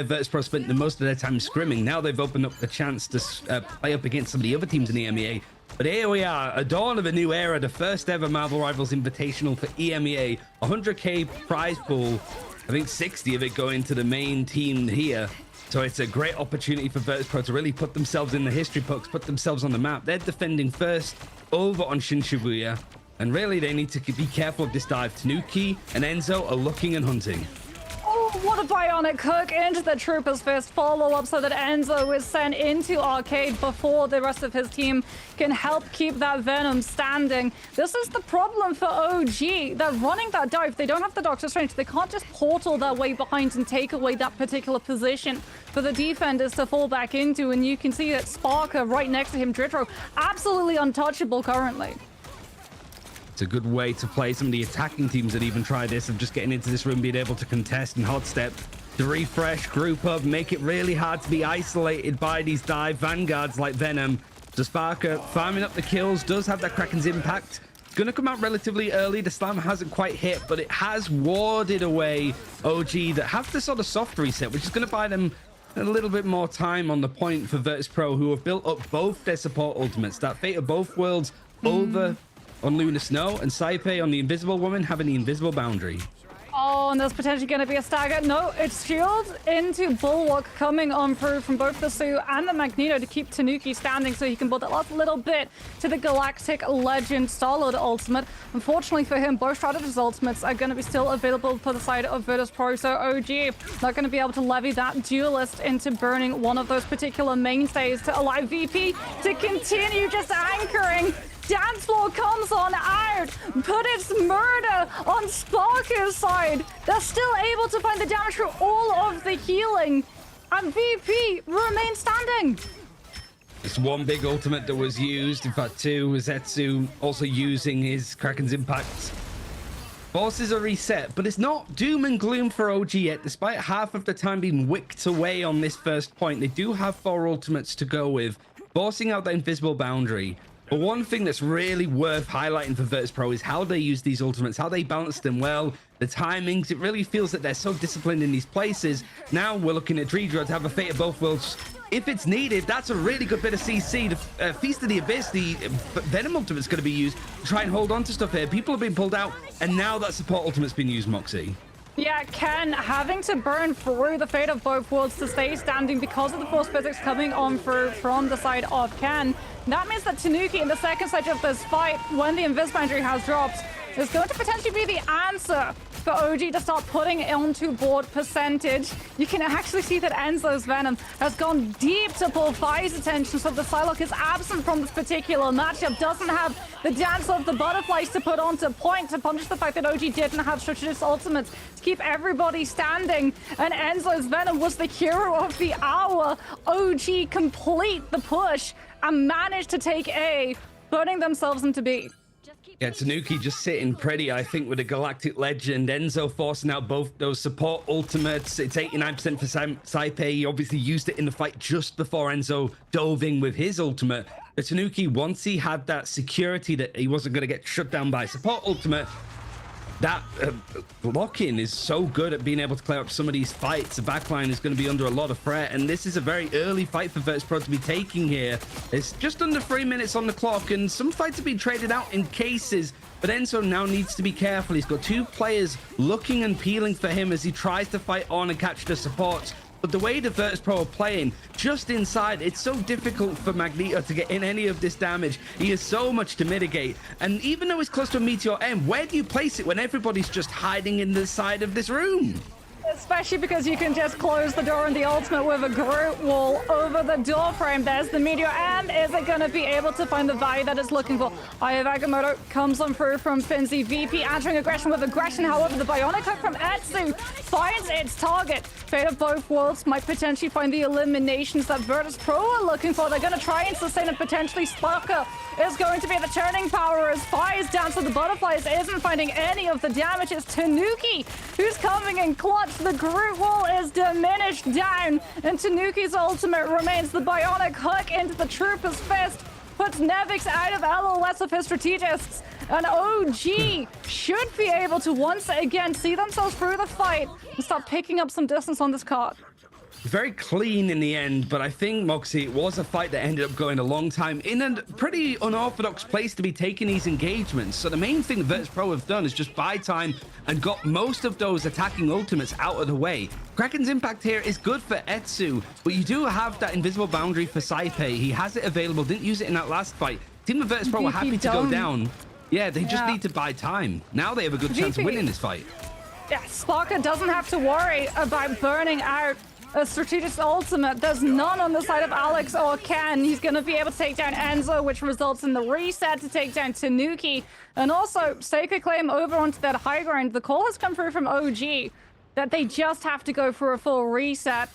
Virtus.pro spent the most of their time scrimming. Now they've opened up the chance to play up against some of the other teams in the EMEA. But here we are, a dawn of a new era, the first ever Marvel Rivals Invitational for EMEA. 100k prize pool, I think 60 of it going to the main team here. So it's a great opportunity for Virtus.pro to really put themselves in the history books, put themselves on the map. They're defending first over on Shin Shibuya. And really, they need to be careful of this dive. Tanuki and Enzo are looking and hunting. Oh, what a bionic hook into the Trooper's Fist follow-up so that Enzo is sent into Arcade before the rest of his team can help keep that Venom standing. This is the problem for OG. They're running that dive. They don't have the Doctor Strange. They can't just portal their way behind and take away that particular position for the defenders to fall back into. And you can see that Sparker right next to him, Dritro, absolutely untouchable currently. It's a good way to play. Some of the attacking teams that even try this of just getting into this room, being able to contest and hot step to refresh, group up, make it really hard to be isolated by these dive vanguards like Venom. So Sparker farming up the kills, does have that Kraken's impact. It's going to come out relatively early. The slam hasn't quite hit, but it has warded away OG that have the sort of soft reset, which is going to buy them a little bit more time on the point for Virtus.pro, who have built up both their support ultimates. That Fate of Both Worlds over on Luna Snow, and Saipe on the Invisible Woman having the Invisible Boundary. Oh, and there's potentially going to be a stagger. No, it's Shield into Bulwark coming on through from both the Sue and the Magneto to keep Tanuki standing so he can build that last little bit to the Galactic Legend Star-Lord ultimate. Unfortunately for him, both Strategist ultimates are going to be still available for the side of Virtus.pro, so OG not going to be able to levy that Duelist into burning one of those particular mainstays to allow VP to continue just anchoring. Dance floor comes on out, but it's murder on Sparker's side. They're still able to find the damage through all of the healing, and VP remains standing. It's one big ultimate that was used. In fact, two. Zetsu also using his Kraken's impact. Forces are reset, but it's not doom and gloom for OG yet. Despite half of the time being wicked away on this first point, they do have 4 ultimates to go with, forcing out that Invisible Boundary. But one thing that's really worth highlighting for Virtus.pro is how they use these ultimates, how they balance them well, the timings. It really feels that they're so disciplined in these places. Now we're looking at Dreedra to have a Fate of Both Worlds. If it's needed, that's a really good bit of CC. The Feast of the Abyss, the Venom ultimate is going to be used to try and hold on to stuff here. People have been pulled out, and now that support ultimate's been used, Moxie. Yeah, Ken having to burn through the Fate of Both Worlds to stay standing because of the force physics coming on through from the side of Ken. That means that Tanuki in the second stage of this fight, when the Invis Boundary has dropped, is going to potentially be the answer for OG to start putting onto board percentage. You can actually see that Enzo's Venom has gone deep to pull Fire's attention, so the Psylocke is absent from this particular matchup, doesn't have the Dance of the Butterflies to put onto point to punish the fact that OG didn't have Strategist ultimates to keep everybody standing, and Enzo's Venom was the hero of the hour. OG complete the push and managed to take A, putting themselves into B. Yeah, Tanuki just sitting pretty, I think, with a Galactic Legend. Enzo forcing out both those support ultimates. It's 89% for Saipe. He obviously used it in the fight just before Enzo dove in with his ultimate. But Tanuki, once he had that security that he wasn't going to get shut down by support ultimate, that lock-in is so good at being able to clear up some of these fights. The backline is going to be under a lot of threat, and this is a very early fight for Virtus.pro to be taking here. It's just under 3 minutes on the clock, and some fights have been traded out in cases, but Enzo now needs to be careful. He's got 2 players looking and peeling for him as he tries to fight on and catch the supports. But the way the Virtus.pro are playing, just inside, it's so difficult for Magneto to get in any of this damage. He has so much to mitigate. And even though he's close to a Meteor M, where do you place it when everybody's just hiding in the side of this room? Especially because you can just close the door in the ultimate with a Groot wall over the door frame. There's the Meteor, and is it going to be able to find the value that it's looking for? Eye of Agamotto comes on through from Finzi. VP answering aggression with aggression. However, the Bionic Hook from Etsu finds its target. Fate of Both Worlds might potentially find the eliminations that Virtus.pro are looking for. They're going to try and sustain it. Potentially Sparker is going to be the turning power as Fire's Dance of the Butterflies isn't finding any of the damage. It's Tanuki who's coming in clutch. The Groot wall is diminished down, and Tanuki's ultimate remains the Bionic Hook into the Trooper's Fist, puts Nevix out of LOS of his strategists, and OG should be able to once again see themselves through the fight and start picking up some distance on this card. Very clean in the end, but I think, Moxie, it was a fight that ended up going a long time in a pretty unorthodox place to be taking these engagements. So the main thing that Virtus Pro have done is just buy time and got most of those attacking ultimates out of the way. Kraken's impact here is good for Etsu, but you do have that invisible boundary for Saipei. He has it available, didn't use it in that last fight. Team of Virtus Pro were happy to go down. Yeah, they just need to buy time. Now they have a good chance of winning this fight. Yeah, Sparker doesn't have to worry about burning out a strategic ultimate. There's none on the side of Alex or Ken. He's going to be able to take down Enzo, which results in the reset to take down Tanuki. And also, Seika claim over onto that high ground. The call has come through from OG that they just have to go for a full reset,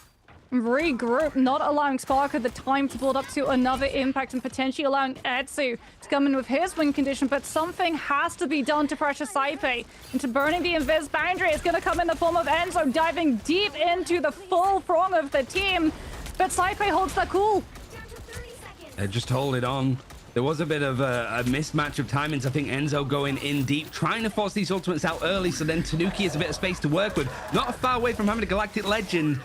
regroup, not allowing Sparker the time to build up to another impact and potentially allowing Etsu to come in with his win condition. But something has to be done to pressure Saipei into burning the invis boundary. It's going to come in the form of Enzo diving deep into the full throng of the team, but Saipei holds that cool. Just hold it on. There was a bit of a mismatch of timings. I think Enzo going in deep, trying to force these ultimates out early, so then Tanuki has a bit of space to work with. Not far away from having a Galactic Legend.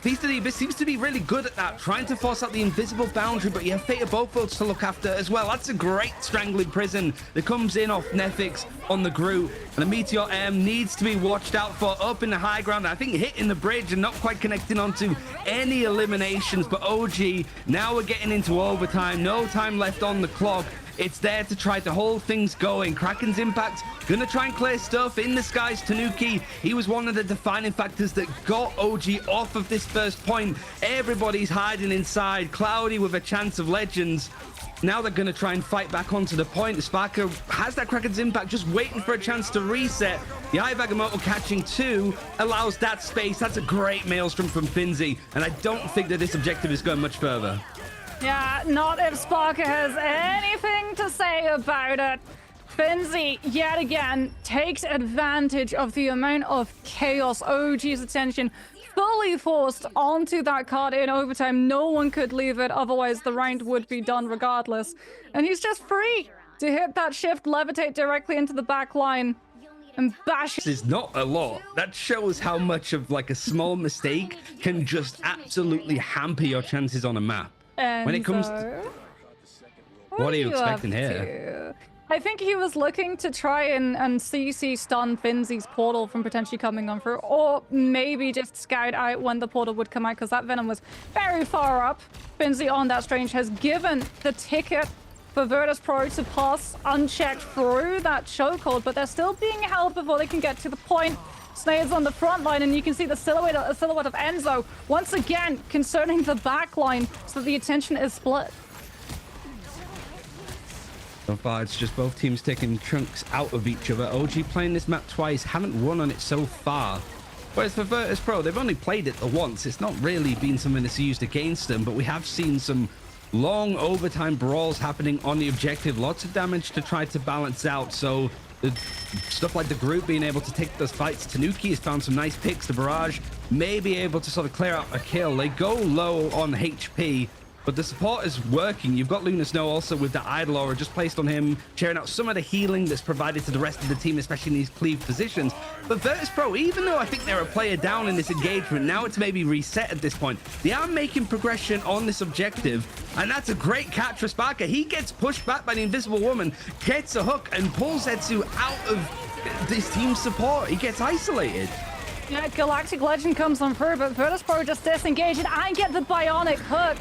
Feast of the Abyss seems to be really good at that, trying to force out the invisible boundary, but you have Fate of both worlds to look after as well. That's a great strangling prison that comes in off Nefix on the Groot, and the Meteor M needs to be watched out for up in the high ground. I think hitting the bridge and not quite connecting onto any eliminations, but OG, now we're getting into overtime, no time left on the clock. It's there to try to hold things going. Kraken's impact gonna try and clear stuff in the skies. Tanuki, he was one of the defining factors that got OG off of this first point. Everybody's hiding inside. Cloudy with a chance of legends. Now they're gonna try and fight back onto the point. Sparker has that Kraken's impact, just waiting for a chance to reset. The Eye of Agamotto catching two allows that space. That's a great maelstrom from Finzi, and I don't think that this objective is going much further. Yeah, not if Sparker has anything to say about it. Finzi, yet again, takes advantage of the amount of chaos OG's attention fully forced onto that card in overtime. No one could leave it, otherwise the round would be done regardless. And he's just free to hit that shift, levitate directly into the back line, and bash. This is not a lot. That shows how much of like a small mistake can just absolutely hamper your chances on a map. When it comes to... What are you expecting here? I think he was looking to try and CC stun Finzi's portal from potentially coming on through, or maybe just scout out when the portal would come out, because that Venom was very far up. Finzi on that Strange has given the ticket for Virtus Pro to pass unchecked through that chokehold, but they're still being held before they can get to the point. Snade's on the front line, and you can see the silhouette of Enzo once again concerning the back line, so the attention is split. So far, it's just both teams taking chunks out of each other. OG playing this map twice, haven't won on it so far. Whereas for Virtus Pro, they've only played it the once. It's not really been something that's used against them, but we have seen some long overtime brawls happening on the objective. Lots of damage to try to balance out, so the stuff like the group being able to take those fights. Tanuki has found some nice picks. The barrage may be able to sort of clear out a kill. They go low on HP, but the support is working. You've got Luna Snow also with the Idol Aura just placed on him, sharing out some of the healing that's provided to the rest of the team, especially in these cleave positions. But Virtus Pro, even though I think they're a player down in this engagement, now it's maybe reset at this point. They are making progression on this objective, and that's a great catch for Sparker. He gets pushed back by the Invisible Woman, gets a hook, and pulls Etsu out of this team's support. He gets isolated. Yeah, Galactic Legend comes on through, but Virtus Pro just disengaged and get the Bionic Hook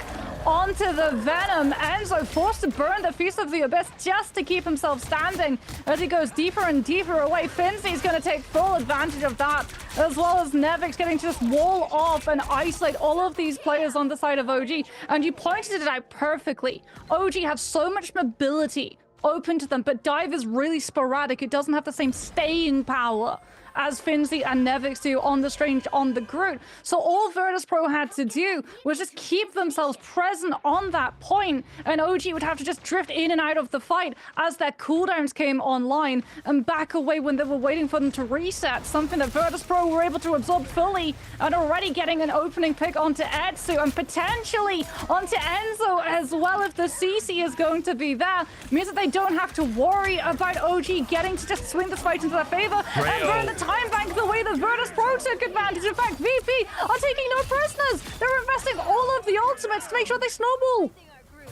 onto the Venom. Enzo forced to burn the Feast of the Abyss just to keep himself standing as he goes deeper and deeper away. Finzi's going to take full advantage of that, as well as Nevix getting to just wall off and isolate all of these players on the side of OG. And you pointed it out perfectly. OG have so much mobility open to them, but dive is really sporadic. It doesn't have the same staying power as Finzi and Nevix do on the Strange, on the Groot. So all Virtus Pro had to do was just keep themselves present on that point, and OG would have to just drift in and out of the fight as their cooldowns came online and back away when they were waiting for them to reset, something that Virtus Pro were able to absorb fully, and already getting an opening pick onto Etsu and potentially onto Enzo as well. If the CC is going to be there, means that they don't have to worry about OG getting to just swing the fight into their favor and burn the time bank the way that Virtus Pro took advantage. In fact, VP are taking no prisoners. They're investing all of the ultimates to make sure they snowball.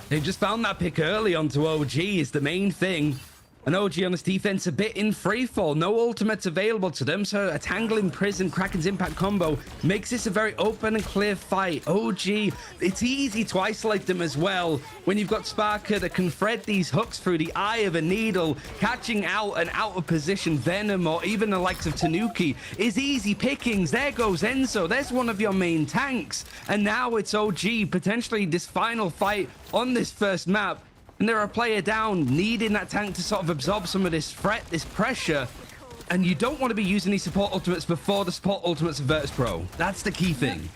They just found that pick early onto OG is the main thing. And OG on this defense a bit in freefall. No ultimates available to them, so a Tangling Prison Kraken's impact combo makes this a very open and clear fight. OG, it's easy to isolate them as well when you've got Sparker that can thread these hooks through the eye of a needle. Catching out an out of position Venom or even the likes of Tanuki is easy pickings. There goes Enzo. There's one of your main tanks. And now it's OG, potentially this final fight on this first map. And they're a player down, needing that tank to sort of absorb some of this threat, this pressure. And you don't want to be using these support ultimates before the support ultimates of Virtus Pro. That's the key thing.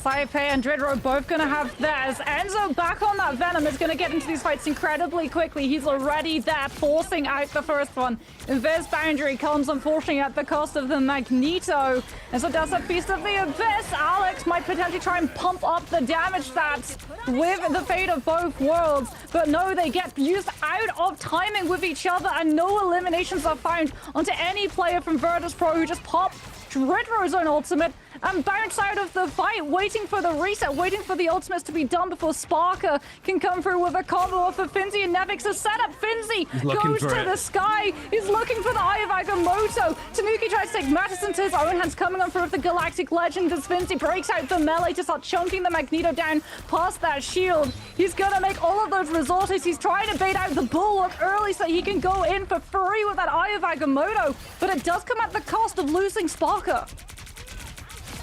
Saipe and Dridro both going to have theirs. Enzo back on that Venom is going to get into these fights incredibly quickly. He's already there, forcing out the first one. Invis Boundary comes, unfortunately, at the cost of the Magneto. And so does a Feast of the Abyss. Alex might potentially try and pump up the damage stats with the fate of both worlds. But no, they get used out of timing with each other, and no eliminations are found onto any player from Virtus Pro who just popped Dridro's own ultimate and bounce out of the fight, waiting for the reset, waiting for the ultimates to be done before Sparker can come through with a combo off of Finzi and Nevix. A setup. Finzi goes to the sky. He's looking for the Eye of Agamotto. Tanuki tries to take matters into his own hands, coming on through with the Galactic Legend as Finzi breaks out the melee to start chunking the Magneto down past that shield. He's going to make all of those resources. He's trying to bait out the Bulwark early so he can go in for free with that Eye of Agamotto, but it does come at the cost of losing Sparker.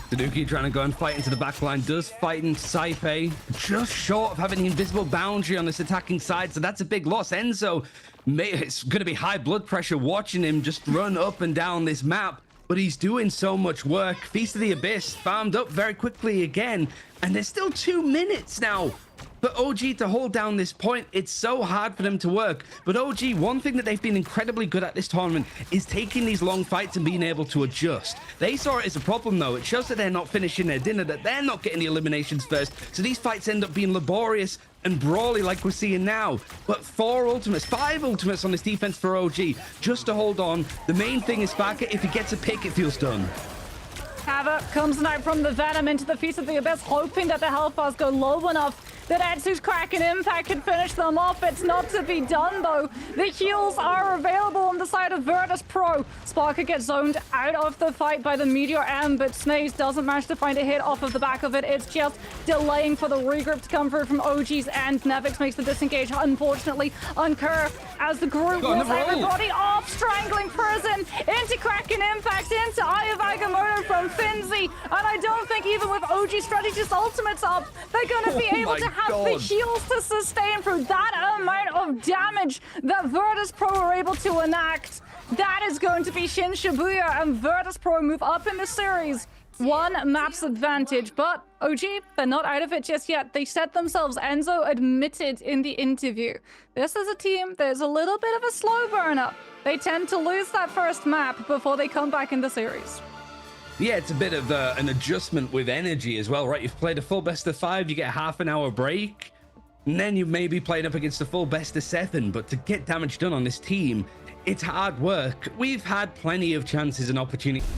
Tanuki trying to go and fight into the back line, does fight in Saipe, just short of having the invisible boundary on this attacking side, so that's a big loss. Enzo, it's going to be high blood pressure watching him just run up and down this map, but he's doing so much work. Feast of the Abyss farmed up very quickly again, and there's still 2 minutes now for OG to hold down this point. It's so hard for them to work. But OG, one thing that they've been incredibly good at this tournament is taking these long fights and being able to adjust. They saw it as a problem, though. It shows that they're not finishing their dinner, that they're not getting the eliminations first. So these fights end up being laborious and brawly like we're seeing now. But 4 ultimates, 5 ultimates on this defense for OG, just to hold on. The main thing is Sparker, if he gets a pick, it feels done. Havoc comes out from the Venom into the Feast of the Abyss, hoping that the health bars go low enough that Etsu's Kraken Impact can finish them off. It's not to be done, though. The heals are available on the side of Virtus Pro. Sparker gets zoned out of the fight by the Meteor M, but Snaze doesn't manage to find a hit off of the back of it. It's just delaying for the regroup to come through from OG's end. Nevix makes the disengage, unfortunately. Uncur as the group rolls everybody off. Strangling Prison into Kraken Impact, into Eye of Agamotto from Finzi. And I don't think even with OG Strategist ultimates up, they're going to be able to have the heals to sustain through that amount of damage that Virtus Pro were able to enact. That is going to be Shin Shibuya, and Virtus Pro move up in the series. 1 map's advantage, but OG, they're not out of it just yet. They set themselves, Enzo admitted in the interview, this is a team, there's a little bit of a slow burn-up. They tend to lose that first map before they come back in the series. Yeah, it's a bit of an adjustment with energy as well, right? You've played a full best of 5, you get a half-an-hour break, and then you've maybe played up against a full best of 7. But to get damage done on this team, it's hard work. We've had plenty of chances and opportunities.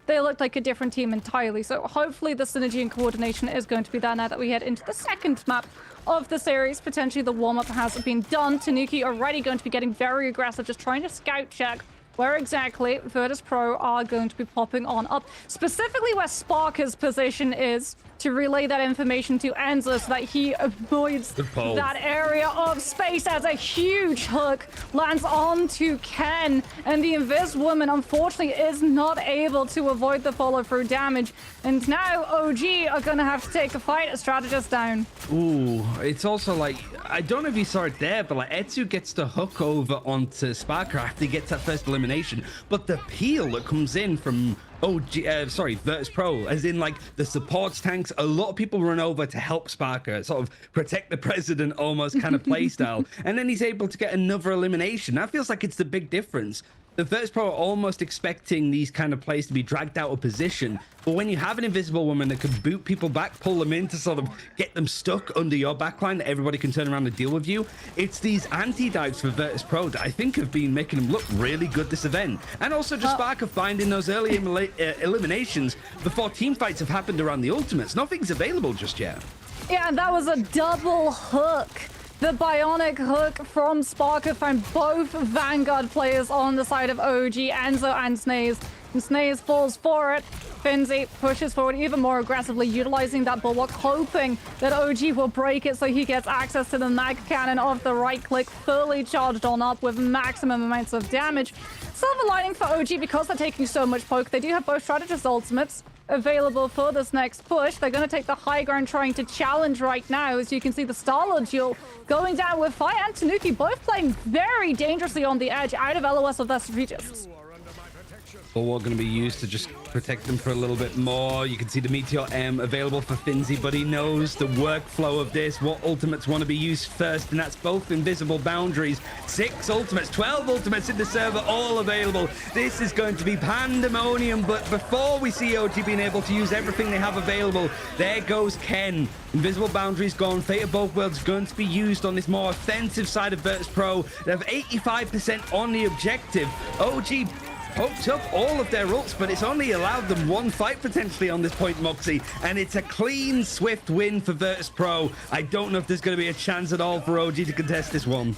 They looked like a different team entirely, so hopefully the synergy and coordination is going to be there now that we head into the second map of the series. Potentially the warm-up has been done. Tanuki already going to be getting very aggressive, just trying to scout check where exactly Virtus Pro are going to be popping on up, specifically where Sparker's position is, to relay that information to Enzo so that he avoids that area of space as a huge hook lands onto Ken. And the Invis woman, unfortunately, is not able to avoid the follow-through damage. And now OG are going to have to take a fight. A strategist down. Ooh, it's also like, I don't know if you saw it there, but like Etsu gets to hook over onto Sparker after he gets that first elimination. But the peel that comes in from Virtus Pro, as in like the supports tanks, a lot of people run over to help Sparker, sort of protect the president almost kind of play style. And then he's able to get another elimination. That feels like it's the big difference. The Virtus Pro are almost expecting these kind of plays to be dragged out of position. But when you have an invisible woman that can boot people back, pull them in to sort of get them stuck under your backline, that everybody can turn around and deal with you, it's these anti-dives for Virtus Pro that I think have been making them look really good this event. And also just Sparker finding those early eliminations before team fights have happened around the ultimates. Nothing's available just yet. Yeah, and that was a double hook. The bionic hook from Sparker found both Vanguard players on the side of OG, Enzo and Snaze. And Snaze falls for it. Finzi pushes forward even more aggressively, utilizing that bulwark, hoping that OG will break it so he gets access to the mag cannon of the right click, fully charged on up with maximum amounts of damage. Silver lining for OG, because they're taking so much poke, they do have both strategist ultimates available for this next push. They're going to take the high ground, trying to challenge right now. As you can see, the Star-Lord duel going down with Fire and Tanuki both playing very dangerously on the edge, out of LOS of their strategists. Bulwark going to be used to just protect them for a little bit more. You can see the Meteor M available for Finzi, but he knows the workflow of this, what ultimates want to be used first, and that's both invisible boundaries. 6 ultimates, 12 ultimates in the server, all available. This is going to be pandemonium, but before we see OG being able to use everything they have available, there goes Ken. Invisible boundaries gone. Fate of both worlds going to be used on this more offensive side of Virtus Pro. They have 85% on the objective. OG poked up all of their ults, but it's only allowed them one fight potentially on this point, Moxie, and it's a clean, swift win for Virtus Pro. I don't know if there's going to be a chance at all for OG to contest this one.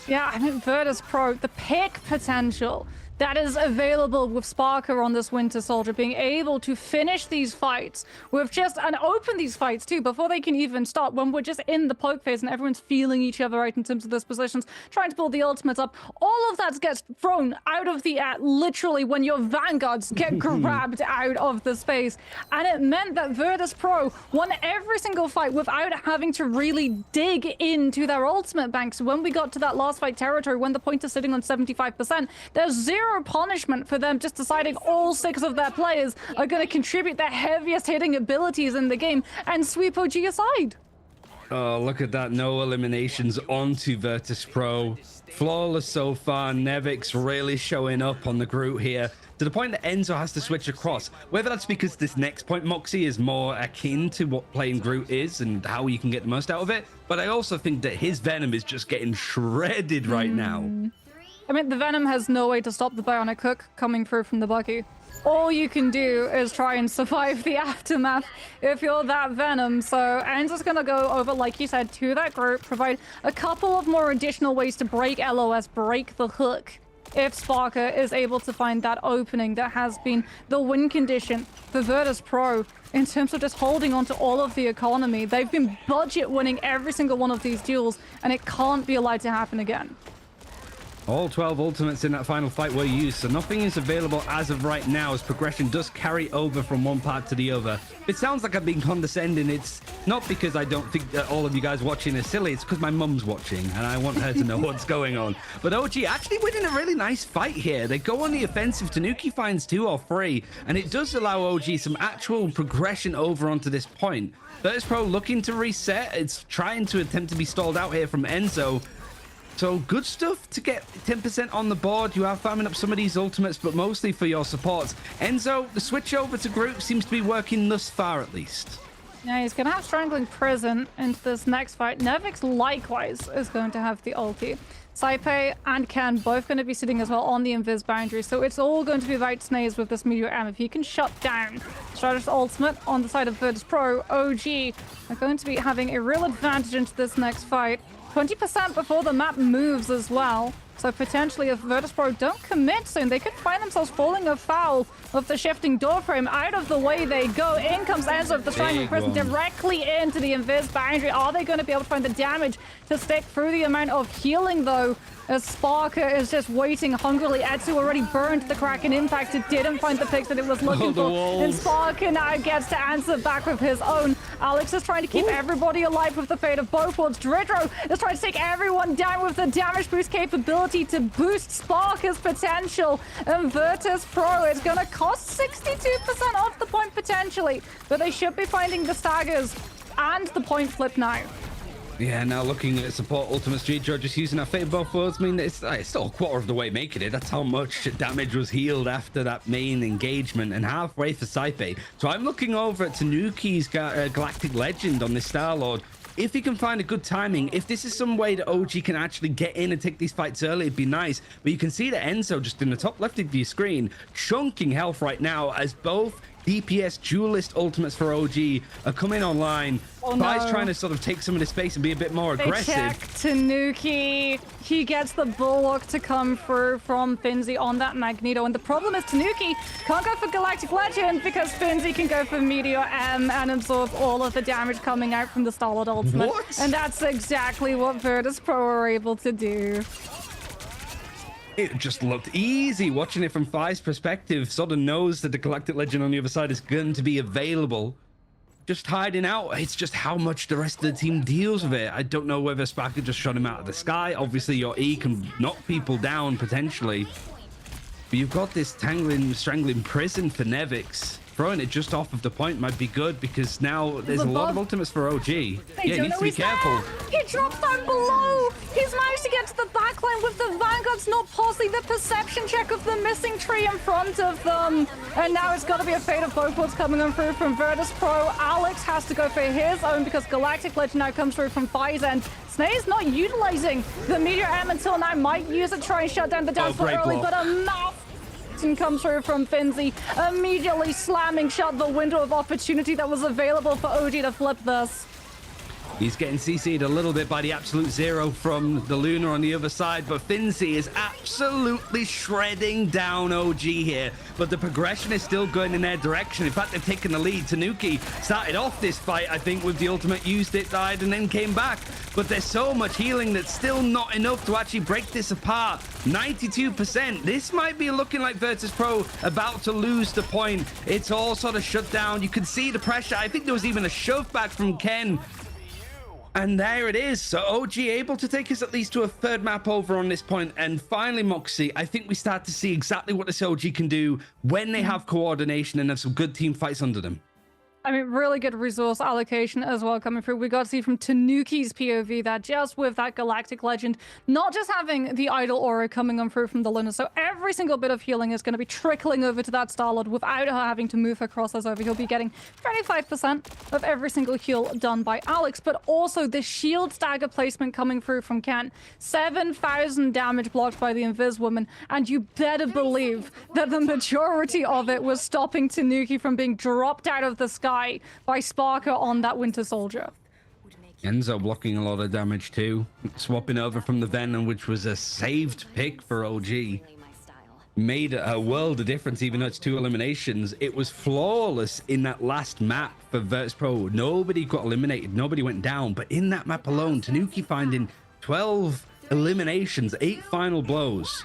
Yeah, I mean, Virtus Pro, the pick potential that is available with Sparker on this Winter Soldier, being able to finish these fights with just, and open these fights too, before they can even start, when we're just in the poke phase and everyone's feeling each other out in terms of those positions, trying to pull the ultimates up. All of that gets thrown out of the air, literally, when your vanguards get grabbed out of the space. And it meant that Virtus Pro won every single fight without having to really dig into their ultimate banks. When we got to that last fight territory, when the point is sitting on 75%, there's zero punishment for them just deciding all 6 of their players are going to contribute their heaviest hitting abilities in the game and sweep OG aside. Oh, look at that. No eliminations onto Virtus Pro. Flawless so far. Nevix really showing up on the Groot here, to the point that Enzo has to switch across. Whether that's because this next point, Moxie, is more akin to what playing Groot is and how you can get the most out of it. But I also think that his Venom is just getting shredded right now. I mean, the Venom has no way to stop the bionic hook coming through from the Bucky. All you can do is try and survive the aftermath if you're that Venom. So Enzo's gonna go over, like you said, to that group, provide a couple of more additional ways to break LOS, break the hook, if Sparker is able to find that opening that has been the win condition for Virtus Pro in terms of just holding on to all of the economy. They've been budget winning every single one of these duels, and it can't be allowed to happen again. All 12 ultimates in that final fight were used, so nothing is available as of right now, as progression does carry over from one part to the other. It sounds like I'm being condescending. It's not because I don't think that all of you guys watching are silly. It's because my mum's watching, and I want her to know what's going on. But OG actually winning a really nice fight here. They go on the offensive. Tanuki finds 2 or 3, and it does allow OG some actual progression over onto this point. Virtus Pro looking to reset. It's trying to attempt to be stalled out here from Enzo. So good stuff to get 10% on the board. You are farming up some of these ultimates, but mostly for your supports. Enzo, the switch over to group seems to be working thus far, at least. Yeah, he's going to have Strangling Prison into this next fight. Nevix likewise is going to have the ulti. Saipe and Ken both going to be sitting as well on the invis boundary. So it's all going to be about Snaze with this Meteor M. If he can shut down Strategist ultimate on the side of Virtus Pro, OG are going to be having a real advantage into this next fight. 20% before the map moves as well. So potentially if Virtus.pro don't commit soon, they could find themselves falling afoul of the shifting door frame. Out of the way they go. In comes Enzo with the Strangling Prison directly into the Invis boundary. Are they going to be able to find the damage to stick through the amount of healing though? As Sparker is just waiting hungrily. Etsu already burned the Kraken impact. It didn't find the picks that it was looking for. And Sparker now gets to answer back with his own. Alex is trying to keep everybody alive with the fate of both worlds. Dridro is trying to take everyone down with the damage boost capability to boost Sparker's potential. And Virtus.pro, it's going to cost 62% off the point potentially. But they should be finding the staggers and the point flip now. Yeah, now looking at support ultimate Street Draw, just using our fate of both worlds. I mean, it's still a quarter of the way making it. That's how much damage was healed after that main engagement and halfway for Saipe. So I'm looking over at Tanuki's Galactic Legend on this Star-Lord. If he can find a good timing, if this is some way that OG can actually get in and take these fights early, it'd be nice. But you can see that Enzo just in the top left of your screen, chunking health right now as both DPS duelist ultimates for OG are coming online. Vi's trying to sort of take some of the space and be a bit more aggressive. They check Tanuki. He gets the Bulwark to come through from Finzi on that Magneto. And the problem is Tanuki can't go for Galactic Legend because Finzi can go for Meteor M and absorb all of the damage coming out from the Star-Lord ultimate. What? And that's exactly what Virtus.pro are able to do. It just looked easy watching it from Vi's perspective. Sort of knows that the Galactic Legend on the other side is going to be available. Just hiding out. It's just how much the rest of the team deals with it. I don't know whether Sparker just shot him out of the sky. Obviously, your E can knock people down potentially. But you've got this strangling prison for Nevix. Throwing it just off of the point might be good because now there's a lot of ultimates for OG. Yeah, he needs to be careful. He drops down below. He's managed to get to the backline with the Vanguard's not pausing the perception check of the missing tree in front of them. And now it's got to be a fate of both worlds coming on through from Virtus.pro. Alex has to go for his own because Galactic Legend now comes through from Vi's end. Snae's not utilizing the Meteor M until now. Might use it to try and shut down the dance floor early, but a mouth comes through from Finzi, immediately slamming shut the window of opportunity that was available for OG to flip this. He's getting CC'd a little bit by the Absolute Zero from the Luna on the other side, but Finzi is absolutely shredding down OG here. But the progression is still going in their direction. In fact, they've taken the lead. Tanuki started off this fight, I think, with the ultimate, used it, died, and then came back. But there's so much healing that's still not enough to actually break this apart. 92%. This might be looking like Virtus.pro about to lose the point. It's all sort of shut down. You can see the pressure. I think there was even a shove back from Ken. And there it is. So OG able to take us at least to a third map over on this point. And finally, Moxie, I think we start to see exactly what this OG can do when they have coordination and have some good team fights under them. I mean, really good resource allocation as well coming through. We got to see from Tanuki's POV that just with that Galactic Legend, not just having the Idol Aura coming on through from the Luna, so every single bit of healing is going to be trickling over to that Star-Lord without her having to move her crosshairs over. He'll be getting 25% of every single heal done by Alex, but also the shield stagger placement coming through from Kent. 7,000 damage blocked by the Invis Woman, and you better believe that the majority of it was stopping Tanuki from being dropped out of the sky by Sparker on that Winter Soldier. Enzo blocking a lot of damage too, swapping over from the Venom, which was a saved pick for OG. Made a world of difference, even though it's 2 eliminations. It was flawless in that last map for Virtus.pro. Nobody got eliminated, nobody went down, but in that map alone, Tanuki finding 12 eliminations, 8 final blows.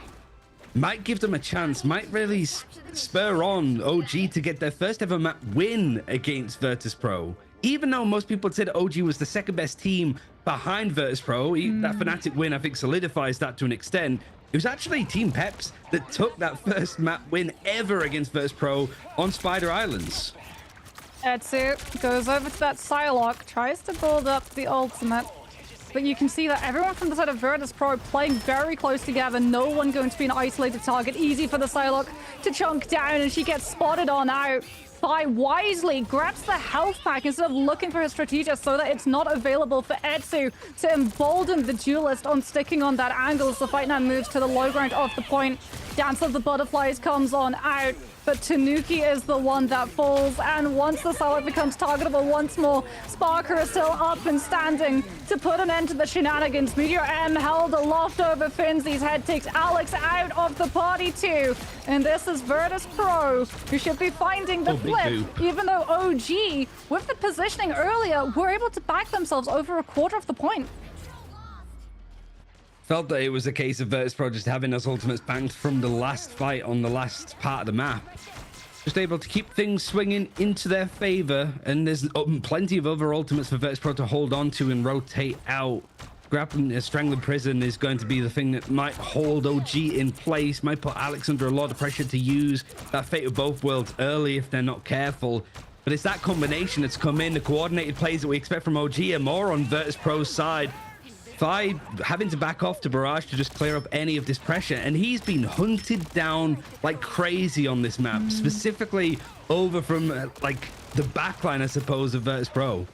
Might give them a chance, might really spur on OG to get their first ever map win against Virtus.pro. Even though most people said OG was the second best team behind Virtus.pro, that Fnatic win I think solidifies that to an extent. It was actually Team Peps that took that first map win ever against Virtus.pro on Spider Islands. Etsu goes over to that Psylocke, tries to build up the ultimate. But you can see that everyone from the side of Virtus.pro playing very close together. No one going to be an isolated target. Easy for the Psylocke to chunk down, and she gets spotted on out. Vi wisely grabs the health pack instead of looking for his strategist so that it's not available for Etsu to embolden the duelist on sticking on that angle as the fight now moves to the low ground of the point. Dance of the Butterflies comes on out. but Tanuki is the one that falls. And once the Psylocke becomes targetable once more, Sparker is still up and standing to put an end to the shenanigans. Meteor M held aloft over Finzy's head, takes Alex out of the party too. And this is Virtus Pro, who should be finding the flip, even though OG, with the positioning earlier, were able to back themselves over a quarter of the point. Felt that it was a case of Virtus Pro just having those ultimates banked from the last fight on the last part of the map. Just able to keep things swinging into their favor, and there's plenty of other ultimates for Virtus Pro to hold on to and rotate out. Grappling, Strangling Prison is going to be the thing that might hold OG in place, might put Alex under a lot of pressure to use that Fate of Both Worlds early if they're not careful. But it's that combination that's come in, the coordinated plays that we expect from OG and more on Virtus Pro's side. Fi having to back off to Barrage to just clear up any of this pressure, and he's been hunted down like crazy on this map, specifically over from like the backline, I suppose, of Virtus Pro.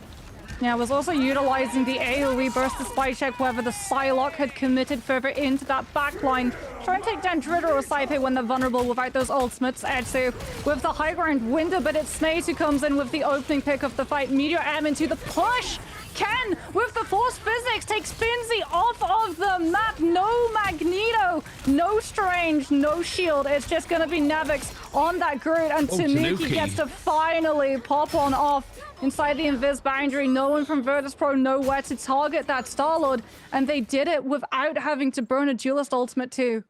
Yeah, was also utilizing the AoE burst to spy check whether the Psylocke had committed further into that backline. Try and take down Dritter or Saipe when they're vulnerable without those ultimates. Etsu with the high ground window, but it's Snaze who comes in with the opening pick of the fight. Meteor M into the push. Ken with the force physics takes Finzy off of the map. No Magneto, no Strange, no shield. It's just going to be Nevix on that Groot, and Tanuki gets to finally pop on off inside the invis boundary. No one from Virtus Pro know where to target that Star-Lord, and they did it without having to burn a duelist ultimate too.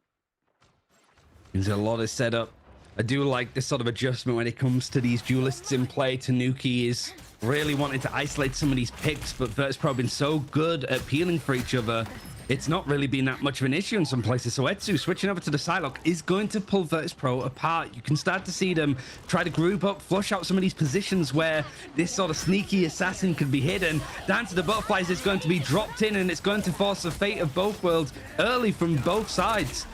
There's a lot of setup. I do like this sort of adjustment when it comes to these duelists in play. Tanuki is really wanting to isolate some of these picks, but Virtus Pro have been so good at peeling for each other, it's not really been that much of an issue in some places. So Etsu switching over to the Psylocke is going to pull Virtus Pro apart. You can start to see them try to group up, flush out some of these positions where this sort of sneaky assassin could be hidden. Dance of the Butterflies is going to be dropped in, and it's going to force the Fate of Both Worlds early from both sides.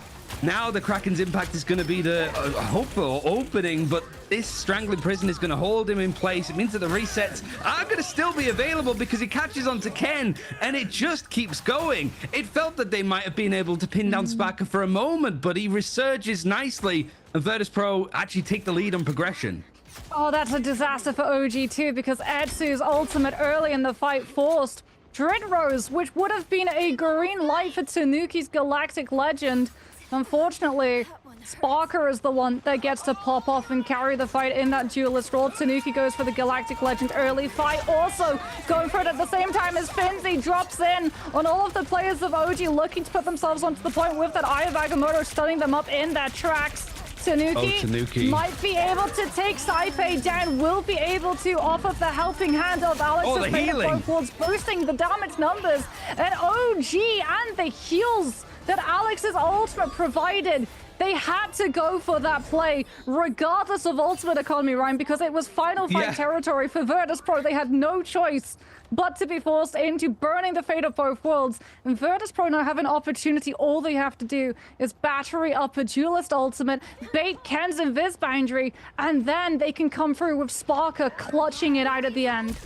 Now the Kraken's impact is going to be the hopeful opening, but this Strangling Prison is going to hold him in place. It means that the resets are going to still be available because he catches onto Ken, and it just keeps going. It felt that they might have been able to pin down Sparker for a moment, but he resurges nicely, and Virtus Pro actually take the lead on progression. Oh, that's a disaster for OG too, because Etsu's ultimate early in the fight forced Dread Rose, which would have been a green light for Tanuki's Galactic Legend. Unfortunately, Sparker is the one that gets to pop off and carry the fight in that duelist role. Tanuki goes for the Galactic Legend early fight, also going for it at the same time as Finzy drops in on all of the players of OG looking to put themselves onto the point with that Eye of Agamotto, stunning them up in their tracks. Tanuki might be able to take Saipe down, will be able to off of the helping hand of Alex's Fate of Both Worlds, boosting the damage numbers, and OG and the heals that Alex's ultimate provided. They had to go for that play, regardless of ultimate economy, Ryan, because it was final fight territory for Virtus Pro. They had no choice but to be forced into burning the Fate of Both Worlds. And Virtus Pro now have an opportunity. All they have to do is battery up a duelist ultimate, bait Ken's invis boundary, and then they can come through with Sparker clutching it out at the end.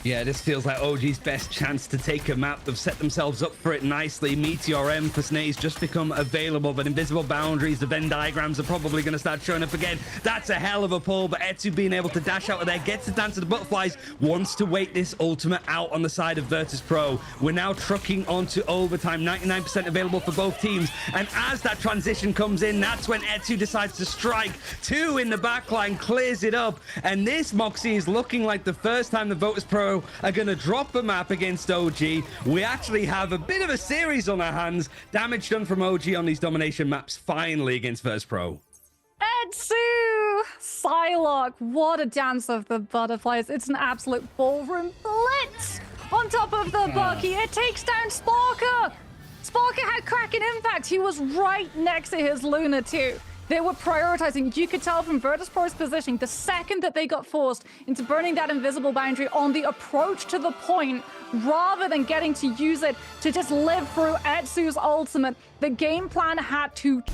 Yeah, this feels like OG's best chance to take a map. They've set themselves up for it nicely. Meteor M for Snaze just become available, but invisible boundaries, the Venn diagrams are probably going to start showing up again. That's a hell of a pull, but Etsu being able to dash out of there, gets the Dance of the Butterflies, wants to wait this ultimate out on the side of Virtus Pro. We're now trucking onto overtime, 99% available for both teams. And as that transition comes in, that's when Etsu decides to strike. Two in the backline, clears it up. And this Moxie is looking like the first time the Virtus Pro are going to drop a map against OG. We actually have a bit of a series on our hands. Damage done from OG on these domination maps finally against Virtus Pro. Etsu! Psylocke, what a dance of the butterflies. It's an absolute ballroom blitz on top of the Bucky. It takes down Sparker. Sparker had Kraken impact. He was right next to his Luna too. They were prioritizing. You could tell from Virtus Pro's positioning, the second that they got forced into burning that invisible boundary on the approach to the point, rather than getting to use it to just live through Etsu's ultimate, the game plan had to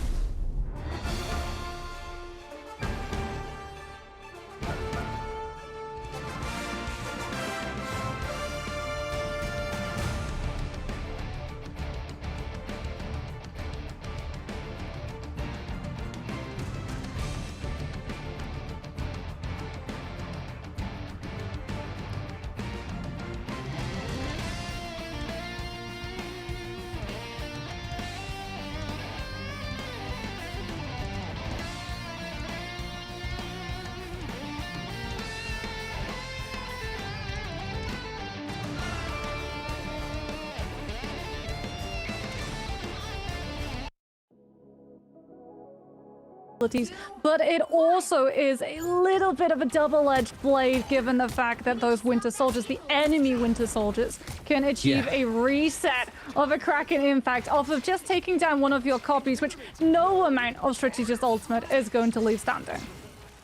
but it also is a little bit of a double-edged blade given the fact that those Winter Soldiers, the enemy Winter Soldiers, can achieve a reset of a Kraken impact off of just taking down one of your copies, which no amount of Strategist Ultimate is going to leave standing.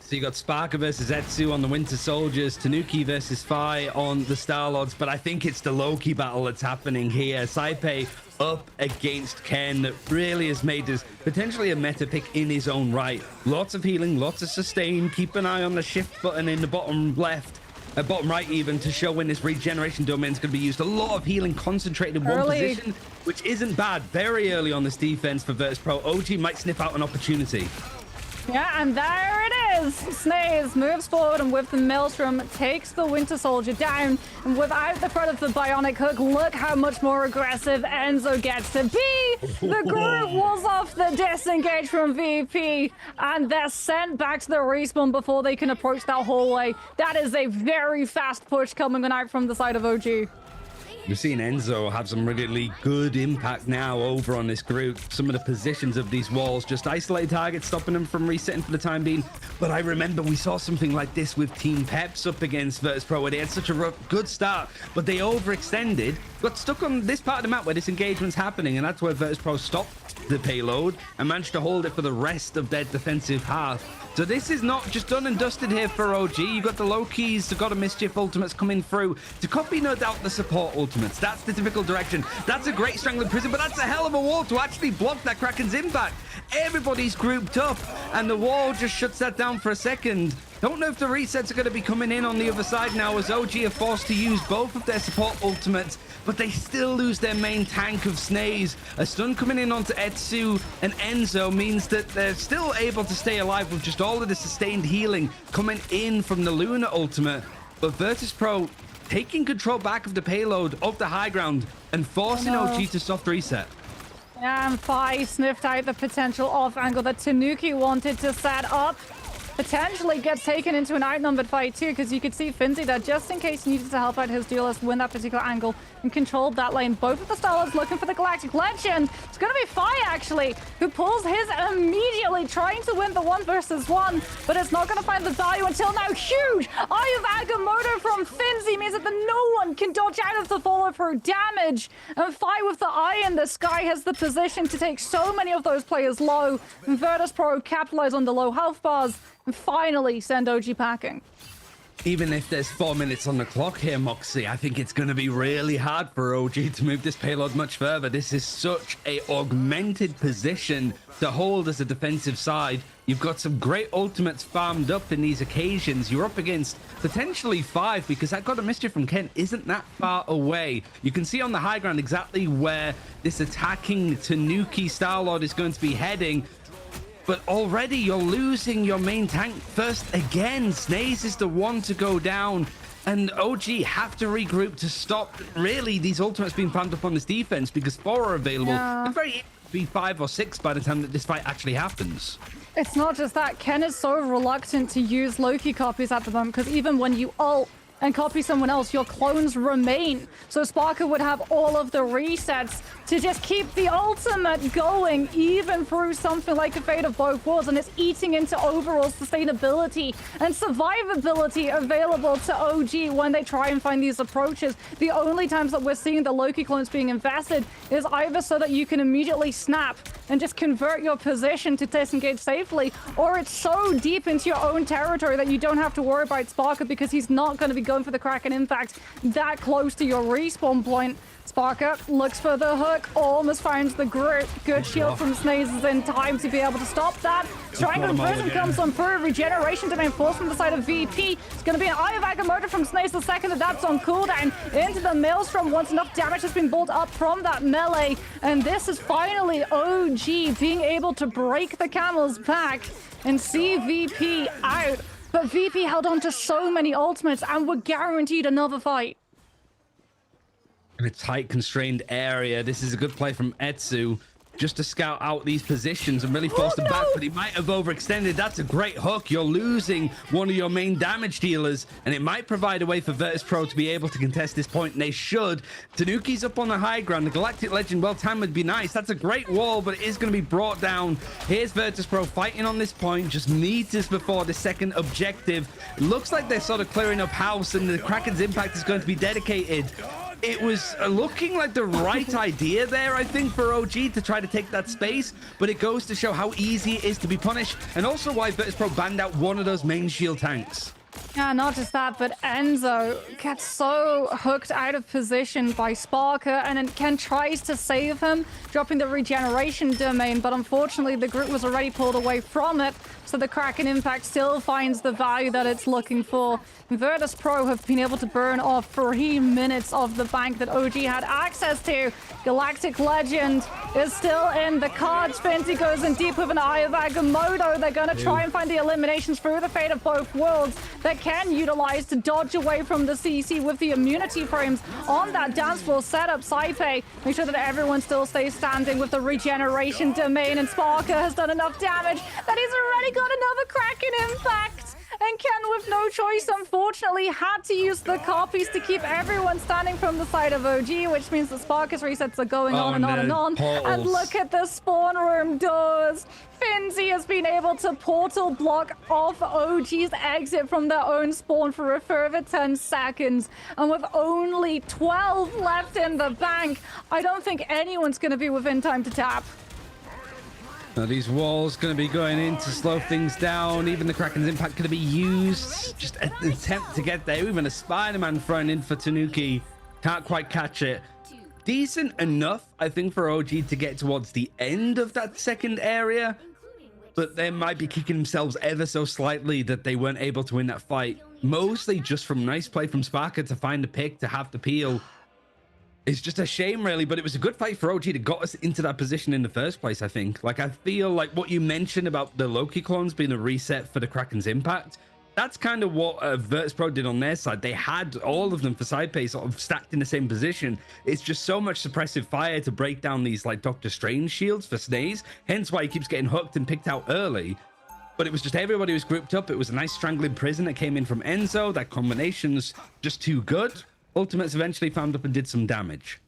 So you got Sparker versus Etsu on the Winter Soldiers, Tanuki versus Fi on the Star-Lords, but I think it's the Loki battle that's happening here. Saipei up against Ken that really has made this potentially a meta pick in his own right. Lots of healing, lots of sustain. Keep an eye on the shift button in the bottom left, bottom right even, to show when this regeneration domain is going to be used. A lot of healing concentrated in one position, which isn't bad. Very early on this defense for Virtus Pro. OG might sniff out an opportunity. Yeah, and there it is. Snaze moves forward and with the Maelstrom takes the Winter Soldier down. And without the threat of the Bionic Hook, look how much more aggressive Enzo gets to be. The group was off the disengage from VP, and they're sent back to the respawn before they can approach that hallway. That is a very fast push coming out from the side of OG. We've seen Enzo have some really good impact now over on this group. Some of the positions of these walls, just isolated targets, stopping them from resetting for the time being. But I remember we saw something like this with Team Peps up against Virtus Pro, where they had such a good start, but they overextended, got stuck on this part of the map where this engagement's happening, and that's where Virtus Pro stopped the payload and managed to hold it for the rest of their defensive half. So this is not just done and dusted here for OG. You got the Lokis, you got a Mischief ultimates coming through to copy, no doubt, the support ultimates. That's the typical direction. That's a great Strangling Prison, but that's a hell of a wall to actually block that Kraken's impact. Everybody's grouped up, and the wall just shuts that down for a second. Don't know if the resets are going to be coming in on the other side now, as OG are forced to use both of their support ultimates, but they still lose their main tank of Snaze. A stun coming in onto Etsu and Enzo means that they're still able to stay alive with just all of the sustained healing coming in from the Luna ultimate. But Virtus Pro taking control back of the payload of the high ground and forcing OG to soft reset. And Fi sniffed out the potential off angle that Tanuki wanted to set up. Potentially gets taken into an outnumbered fight too, because you could see Finzi there just in case he needed to help out his duelist win that particular angle and controlled that lane. Both of the Star-Lords looking for the Galactic Legend. It's going to be Fi actually who pulls his immediately, trying to win the 1 versus 1, but it's not going to find the value until now. Huge Eye of Agamotto from Finzi means that no one can dodge out of the follow-through damage, and Fi with the Eye in the sky has the position to take so many of those players low, and Virtus Pro capitalize on the low health bars and finally send OG packing. Even if there's 4 minutes on the clock here, Moxie, I think it's going to be really hard for OG to move this payload much further. This is such a augmented position to hold as a defensive side. You've got some great ultimates farmed up in these occasions. You're up against potentially 5, because that God of Mischief from Ken isn't that far away. You can see on the high ground exactly where this attacking Tanuki Star-Lord is going to be heading. But already you're losing your main tank first again. Snaze is the one to go down, and OG have to regroup to stop really these ultimates being farmed up on this defense, because 4 are available. It's very easy to be 5 or 6 by the time that this fight actually happens. It's not just that. Ken is so reluctant to use Loki copies at the moment, because even when you ult and copy someone else, your clones remain. So Sparker would have all of the resets to just keep the ultimate going, even through something like a Fate of Both Worlds, and it's eating into overall sustainability and survivability available to OG when they try and find these approaches. The only times that we're seeing the Loki clones being invested is either so that you can immediately snap and just convert your position to disengage safely, or it's so deep into your own territory that you don't have to worry about Sparker, because he's not going to be going for the Kraken impact that close to your respawn point. Sparker looks for the hook, almost finds the group. Good shield from Snaze is in time to be able to stop that. Strangling Prison comes on through. Regeneration domain force from the side of VP. It's going to be an Eye of Agamotto from Snaze the second that that's on cooldown. Into the Maelstrom once enough damage has been built up from that melee. And this is finally OG being able to break the camel's back and see VP out. But VP held on to so many ultimates and were guaranteed another fight. In a tight, constrained area, this is a good play from Etsu. just to scout out these positions and really force them back, but he might have overextended. That's a great hook. You're losing one of your main damage dealers, and it might provide a way for Virtus Pro to be able to contest this point, and they should. Tanuki's up on the high ground. The Galactic Legend, well timed, would be nice. That's a great wall, but it is going to be brought down. Here's Virtus Pro fighting on this point, just needs this before the second objective. Looks like they're sort of clearing up house, and the Kraken's impact is going to be dedicated. It was looking like the right idea there, I think, for OG to try to take that space, but it goes to show how easy it is to be punished, and also why Virtus Pro banned out one of those main shield tanks. Yeah, not just that, but Enzo gets so hooked out of position by Sparker, and then Ken tries to save him, dropping the regeneration domain, but unfortunately the group was already pulled away from it, so the Kraken impact still finds the value that it's looking for. Virtus Pro have been able to burn off 3 minutes of the bank that OG had access to. Galactic Legend is still in the cards. Finzi goes in deep with an Eye of Agamotto. They're going to try and find the eliminations through the fate of both worlds that Ken utilize to dodge away from the CC with the immunity frames on that dance floor setup. Saipe, make sure that everyone still stays standing with the regeneration domain, and Sparker has done enough damage that he's already got another Kraken impact. And Ken, with no choice, unfortunately, had to use the copies to keep everyone standing from the side of OG, which means the Sparkus resets are going on and on and on. And look at the spawn room doors. Finzi has been able to portal block off OG's exit from their own spawn for a further 10 seconds. And with only 12 left in the bank, I don't think anyone's going to be within time to tap. Now these walls going to be going in to slow things down. Even the Kraken's impact going to be used. Just an attempt to get there. Even a Spider-Man thrown in for Tanuki. Can't quite catch it. Decent enough, I think, for OG to get towards the end of that second area. But they might be kicking themselves ever so slightly that they weren't able to win that fight. Mostly just from nice play from Sparker to find the pick, to have the peel. It's just a shame, really, but it was a good fight for OG that got us into that position in the first place, I think. Like, I feel like what you mentioned about the Loki clones being a reset for the Kraken's impact, that's kind of what Virtus Pro did on their side. They had all of them for side pay sort of stacked in the same position. It's just so much suppressive fire to break down these, like, Doctor Strange shields for Snaze, hence why he keeps getting hooked and picked out early. But it was just everybody was grouped up. It was a nice strangling prison that came in from Enzo. That combination's just too good. Ultimates eventually found up and did some damage.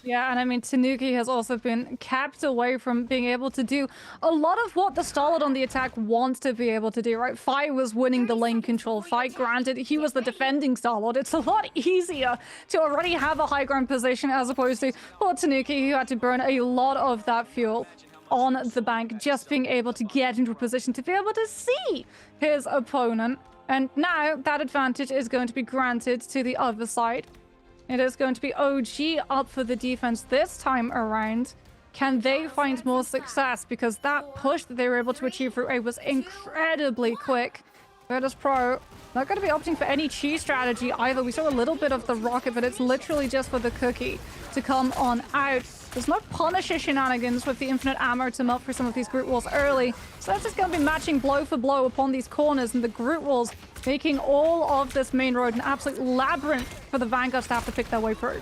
Yeah, and I mean, Tanuki has also been kept away from being able to do a lot of what the Starlord on the attack wants to be able to do, right? Fi was winning the lane control fight. Granted, he was the defending Starlord. It's a lot easier to already have a high ground position as opposed to poor Tanuki, who had to burn a lot of that fuel on the bank, just being able to get into a position to be able to see his opponent. And now that advantage is going to be granted to the other side. It is going to be OG up for the defense this time around. Can they find more success? Because that push that they were able to achieve through A was incredibly quick. Virtus Pro not going to be opting for any cheese strategy either. We saw a little bit of the rocket, but it's literally just for the cookie to come on out. There's no Punisher shenanigans with the infinite ammo to melt through some of these Groot walls early. So that's just going to be matching blow for blow upon these corners, and the Groot walls making all of this main road an absolute labyrinth for the Vanguards to have to pick their way through.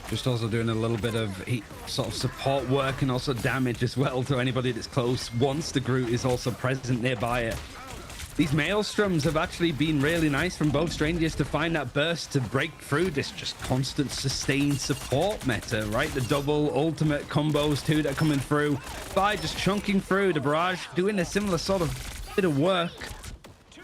Just also doing a little bit of sort of support work and also damage as well to anybody that's close once the Groot is also present nearby it. These Maelstroms have actually been really nice from both strangers to find that burst to break through this just constant sustained support meta, right? The double ultimate combos too that are coming through by just chunking through the barrage, doing a similar sort of bit of work.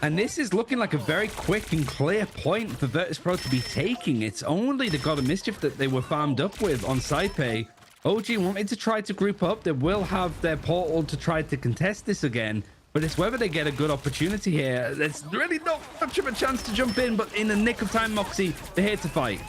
And this is looking like a very quick and clear point for Virtus Pro to be taking. It's only the God of Mischief that they were farmed up with on Saipe. OG wanted to try to group up. They will have their portal to try to contest this again. But it's whether they get a good opportunity here. There's really not much of a chance to jump in, but in the nick of time, Moxie, they're here to fight.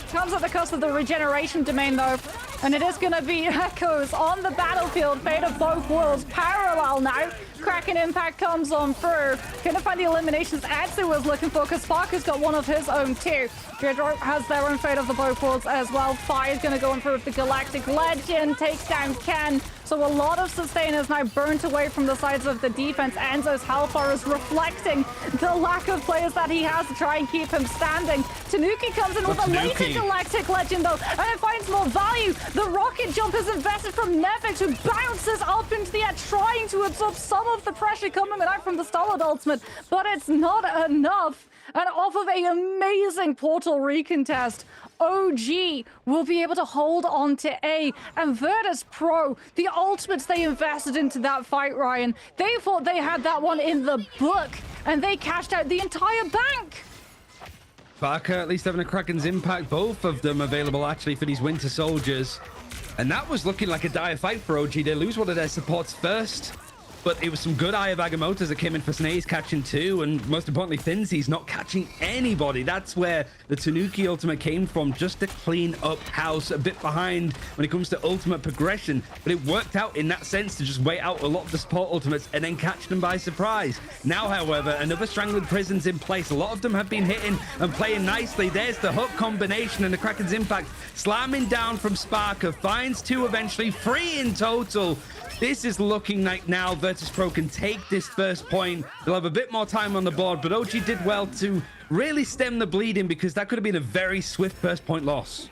Comes at the cost of the regeneration domain, though. And it is going to be echoes on the battlefield. Fate of both worlds parallel now. Kraken impact comes on through. Going to find the eliminations Etsu was looking for, because Sparker's got one of his own too. Deirdre has their own Fate of the both worlds as well. Fire's going to go on through with the Galactic Legend. Takes down Ken. So a lot of sustain is now burnt away from the sides of the defense. Enzo's Hellfire is reflecting the lack of players that he has to try and keep him standing. Tanuki comes in with a later Tanuki. Galactic Legend, though, and it finds more value. The rocket jump is invested from Nevix, who bounces up into the air, trying to absorb some of the pressure coming out from the Starlord ultimate, but it's not enough. And off of a amazing portal recontest, OG will be able to hold on to A. And Virtus Pro, the ultimates they invested into that fight, Ryan, they thought they had that one in the book, and they cashed out the entire bank. Barker at least having a Kraken's impact, both of them available actually for these Winter Soldiers. And that was looking like a dire fight for OG. They lose one of their supports first, but it was some good Eye of Agamottos that came in for Snaze catching two, and most importantly, Finzy's not catching anybody. That's where the Tanuki ultimate came from, just to clean up house, a bit behind when it comes to ultimate progression. But it worked out in that sense to just wait out a lot of the support ultimates and then catch them by surprise. Now, however, another Strangling Prison's in place. A lot of them have been hitting and playing nicely. There's the hook combination and the Kraken's impact. Slamming down from Sparker, finds two eventually, three in total. This is looking like now Virtus Pro can take this first point. They'll have a bit more time on the board, but OG did well to really stem the bleeding, because that could have been a very swift first point loss.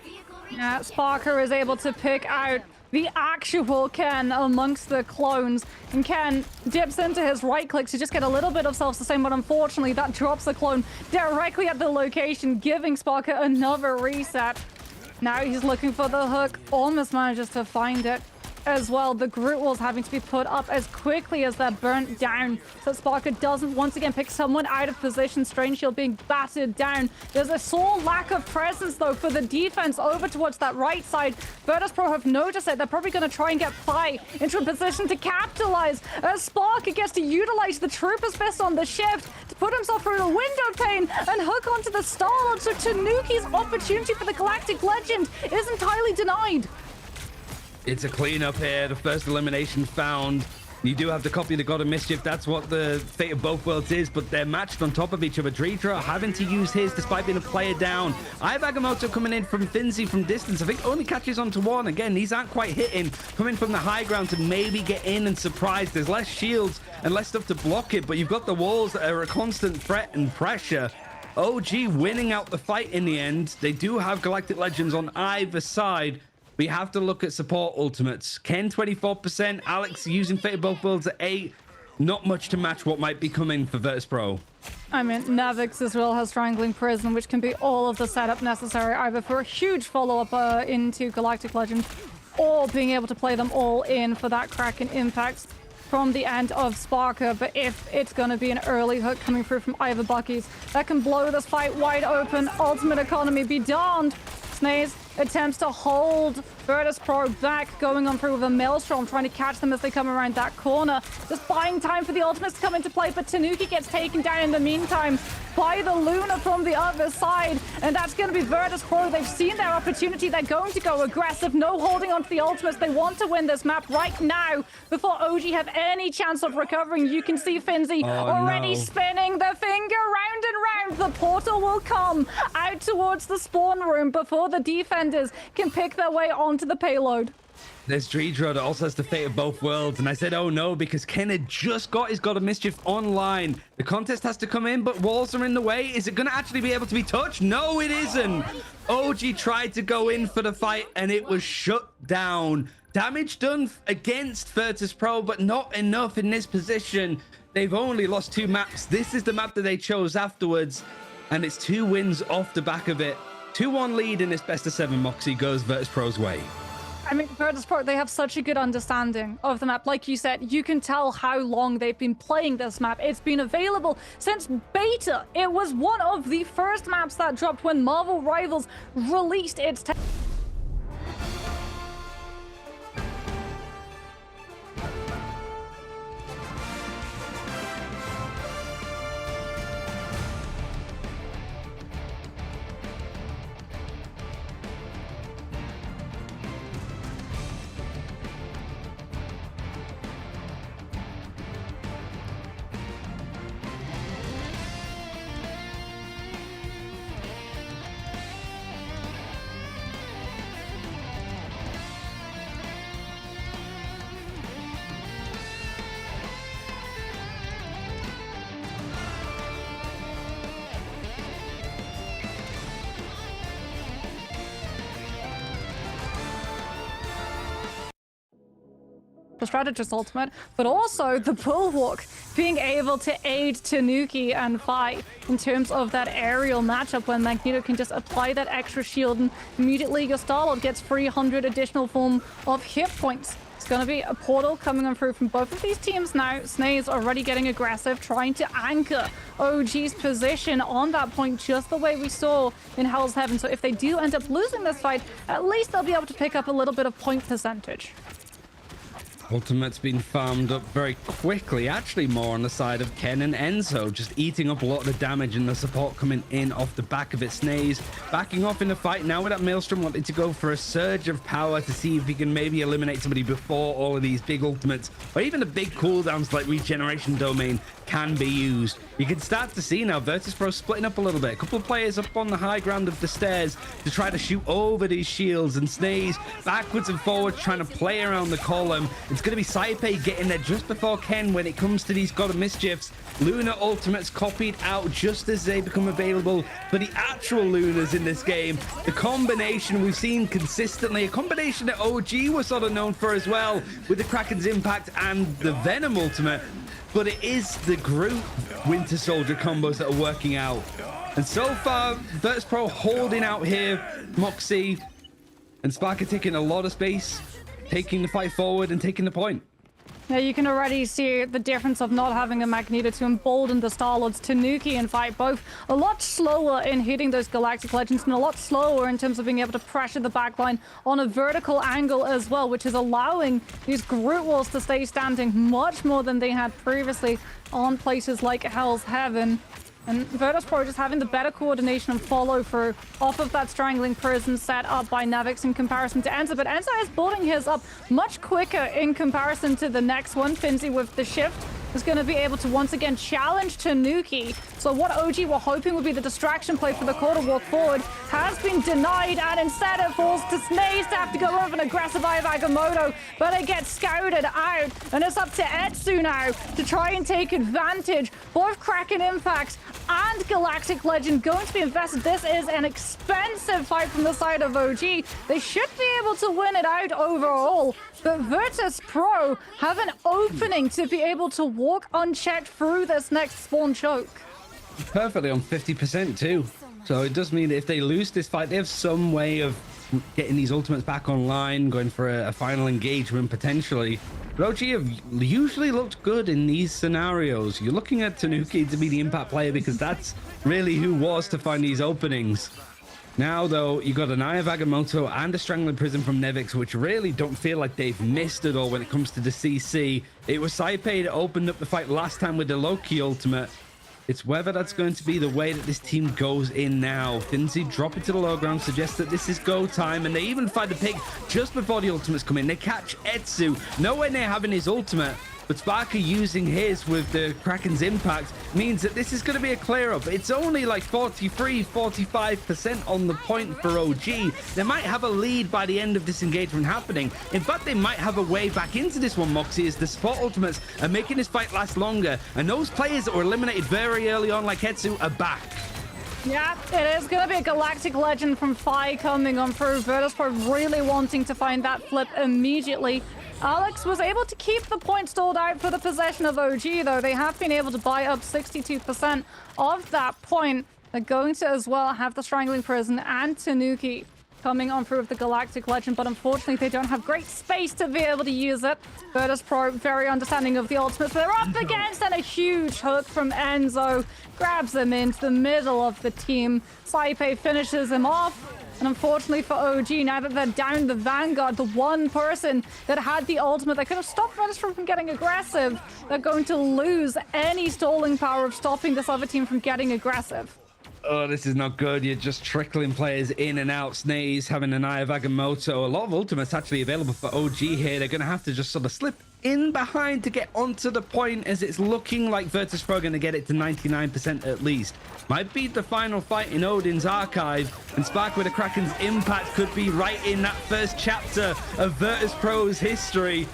Yeah, Sparker is able to pick out the actual Ken amongst the clones, and Ken dips into his right click to just get a little bit of self-sustain, but unfortunately that drops the clone directly at the location, giving Sparker another reset. Now he's looking for the hook, almost manages to find it as well. The Groot walls having to be put up as quickly as they're burnt down, so Sparker doesn't once again pick someone out of position. Strange Shield being battered down. There's a sore lack of presence though for the defense over towards that right side. Virtus Pro have noticed it. They're probably going to try and get Pi into a position to capitalize as Sparker gets to utilize the Trooper's Fist on the shift to put himself through the window pane and hook onto the Starlord, so Tanuki's opportunity for the Galactic Legend is entirely denied. It's a cleanup here. The first elimination found. You do have to copy the God of Mischief. That's what the fate of both worlds is, but they're matched on top of each other. Dreedra having to use his despite being a player down. Eye of Agamotto coming in from Finzy from distance. I think only catches onto one. Again, these aren't quite hitting. Coming from the high ground to maybe get in and surprise. There's less shields and less stuff to block it, but you've got the walls that are a constant threat and pressure. OG winning out the fight in the end. They do have Galactic Legends on either side. We have to look at support ultimates. Ken 24%, Alex using Fate of Both Worlds at 8. Not much to match what might be coming for Virtus Pro. I mean, Nevix as well has Strangling Prison, which can be all of the setup necessary either for a huge follow-up into Galactic Legends, or being able to play them all in for that Kraken impact from the end of Sparker. But if it's going to be an early hook coming through from either Buckies, that can blow this fight wide open. Ultimate economy be darned. Snaze attempts to hold Virtus Pro back, going on through with a Maelstrom, trying to catch them as they come around that corner. Just buying time for the ultimates to come into play, but Tanuki gets taken down in the meantime by the Luna from the other side, and that's going to be Virtus Pro. They've seen their opportunity. They're going to go aggressive. No holding on to the ultimates. They want to win this map right now before OG have any chance of recovering. You can see Finzy already spinning the finger round and round. The portal will come out towards the spawn room before the defenders can pick their way onto the payload. There's Dreedra that also has the Fate of Both Worlds, and I said, oh no, because Ken had just got his God of Mischief online. The contest has to come in, but walls are in the way. Is it going to actually be able to be touched? No, it isn't. OG tried to go in for the fight, and it was shut down. Damage done against Virtus Pro, but not enough in this position. They've only lost 2 maps. This is the map that they chose afterwards, and it's 2 wins off the back of it. 2-1 lead in this best of 7. Moxie goes Virtus Pro's way. I mean, Virtus Pro, they have such a good understanding of the map. Like you said, you can tell how long they've been playing this map. It's been available since beta. It was one of the first maps that dropped when Marvel Rivals released its the strategist ultimate, but also the bulwark being able to aid Tanuki and Fi in terms of that aerial matchup when Magneto can just apply that extra shield and immediately your Star-Lord gets 300 additional form of hit points. It's going to be a portal coming on through from both of these teams now. Snae's already getting aggressive, trying to anchor OG's position on that point, just the way we saw in Hell's Heaven. So if they do end up losing this fight, at least they'll be able to pick up a little bit of point percentage. Ultimate's been farmed up very quickly, actually more on the side of Ken and Enzo, just eating up a lot of the damage and the support coming in off the back of it. Snae's backing off in the fight now with that Maelstrom, wanting to go for a surge of power to see if he can maybe eliminate somebody before all of these big ultimates or even the big cooldowns like Regeneration Domain can be used. You can start to see now Virtus.pro splitting up a little bit. A couple of players up on the high ground of the stairs to try to shoot over these shields, and Snae's backwards and forwards trying to play around the column. It's going to be Saipe getting there just before Ken when it comes to these God of Mischiefs. Lunar ultimates copied out just as they become available for the actual Lunars in this game. The combination we've seen consistently, a combination that OG was sort of known for as well, with the Kraken's Impact and the Venom ultimate. But it is the Groot Winter Soldier combos that are working out. And so far, Virtus.pro holding out here. Moxie and Spark are taking a lot of space, taking the fight forward and taking the point. Now you can already see the difference of not having a Magneto to embolden the Star-Lords. Tanuki and Fight both a lot slower in hitting those Galactic Legends and a lot slower in terms of being able to pressure the backline on a vertical angle as well, which is allowing these Groot walls to stay standing much more than they had previously on places like Hell's Heaven. And Virtus.pro just having the better coordination and follow through off of that Strangling Prison set up by Navix in comparison to Enzo. But Enzo is building his up much quicker in comparison to the next one. Finzi with the shift is going to be able to once again challenge Tanuki. So what OG were hoping would be the distraction play for the core to walk forward has been denied, and instead it falls to Snae's to have to go over an aggressive Eye of Agamotto, but it gets scouted out, and it's up to Etsu now to try and take advantage. Both Kraken Impact and Galactic Legend going to be invested. This is an expensive fight from the side of OG. They should be able to win it out overall, but Virtus.pro have an opening to be able to walk unchecked through this next spawn choke. Perfectly on 50% too. So it does mean that if they lose this fight, they have some way of getting these ultimates back online, going for a final engagement potentially. But OG have usually looked good in these scenarios. You're looking at Tanuki to be the impact player because that's really who was to find these openings. Now, though, you got an Eye of Agamotto and a Strangling Prison from Nevix, which really don't feel like they've missed at all when it comes to the CC. It was Saipe that opened up the fight last time with the Loki ultimate. It's whether that's going to be the way that this team goes in now. Finzi drop it to the low ground, suggests that this is go time, and they even find the pick just before the ultimates come in. They catch Etsu, nowhere near having his ultimate, but Sparker using his with the Kraken's Impact means that this is going to be a clear up. It's only like 45% on the point for OG. They might have a lead by the end of this engagement happening. In fact, they might have a way back into this one, Moxie, as the support ultimates are making this fight last longer, and those players that were eliminated very early on like Etsu are back. Yeah, it is going to be a Galactic Legend from Fi coming on through. Virtus.pro really wanting to find that flip immediately. Alex was able to keep the point stalled out for the possession of OG, though. They have been able to buy up 62% of that point. They're going to as well have the Strangling Prison and Tanuki coming on through with the Galactic Legend, but unfortunately they don't have great space to be able to use it. Virtus.pro very understanding of the ultimates. They're up against, and a huge hook from Enzo grabs them into the middle of the team. Saipe finishes him off. And unfortunately for OG, now that they're down the Vanguard, the one person that had the ultimate that could have stopped Virtus.pro from getting aggressive, they're going to lose any stalling power of stopping this other team from getting aggressive. Oh, this is not good. You're just trickling players in and out. Snae's having an Eye of Agamotto. A lot of ultimates actually available for OG here. They're going to have to just sort of slip in behind to get onto the point, as it's looking like Virtus.pro are going to get it to 99% at least. Might be the final fight in Odin's archive, and Spark with a Kraken's Impact could be right in that first chapter of Virtus.pro's history.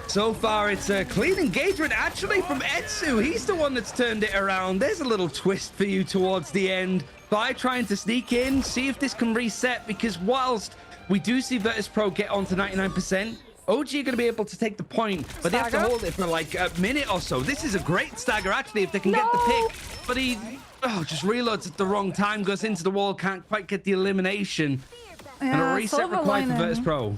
So far, it's a clean engagement, actually, from Etsu. He's the one that's turned it around. There's a little twist for you towards the end by trying to sneak in, see if this can reset, because whilst we do see Virtus.pro get on to 99%, OG are going to be able to take the point, but they have to Stagger. hold it for like a minute or so. This is a great stagger, actually, if they can get the No. pick. But he just reloads at the wrong time, goes into the wall, can't quite get the elimination. And a Yeah, reset silver required for lining. Virtus Pro.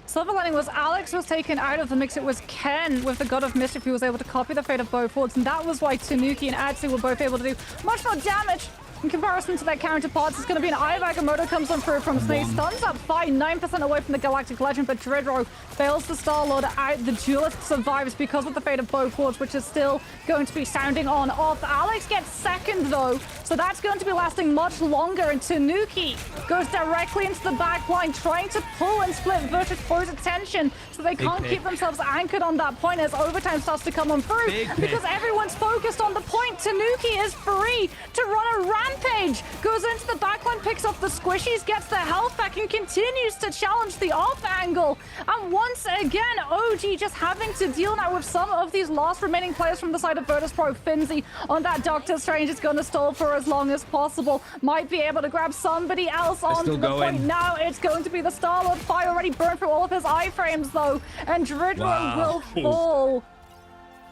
Silver lining was Alex was taken out of the mix. It was Ken with the God of Mischief who was able to copy the fate of both forwards, and that was why Tanuki and Atsu were both able to do much more damage in comparison to their counterparts. It's going to be an Eye of Agamotto comes on through from Snake. Stuns up 5, 9% away from the Galactic Legend, but Dredro fails the Star-Lord out. The Duelist survives because of the fate of both forwards, which is still going to be sounding on off. Alex gets second, though, so that's going to be lasting much longer, and Tanuki goes directly into the back line, trying to pull and split Virtus Pro's attention so they can't keep themselves anchored on that point as overtime starts to come on through. Because everyone's focused on the point, Tanuki is free to run a rampage, goes into the backline, picks up the squishies, gets the health back, and continues to challenge the off angle. And once again, OG just having to deal now with some of these last remaining players from the side of Virtus Pro. Finzi on that Doctor Strange is going to stall for as long as possible. Might be able to grab somebody else onto the point. Now it's going to be the Star-Lord. Fire already burned through all of his iframes, though, and Dridro will fall.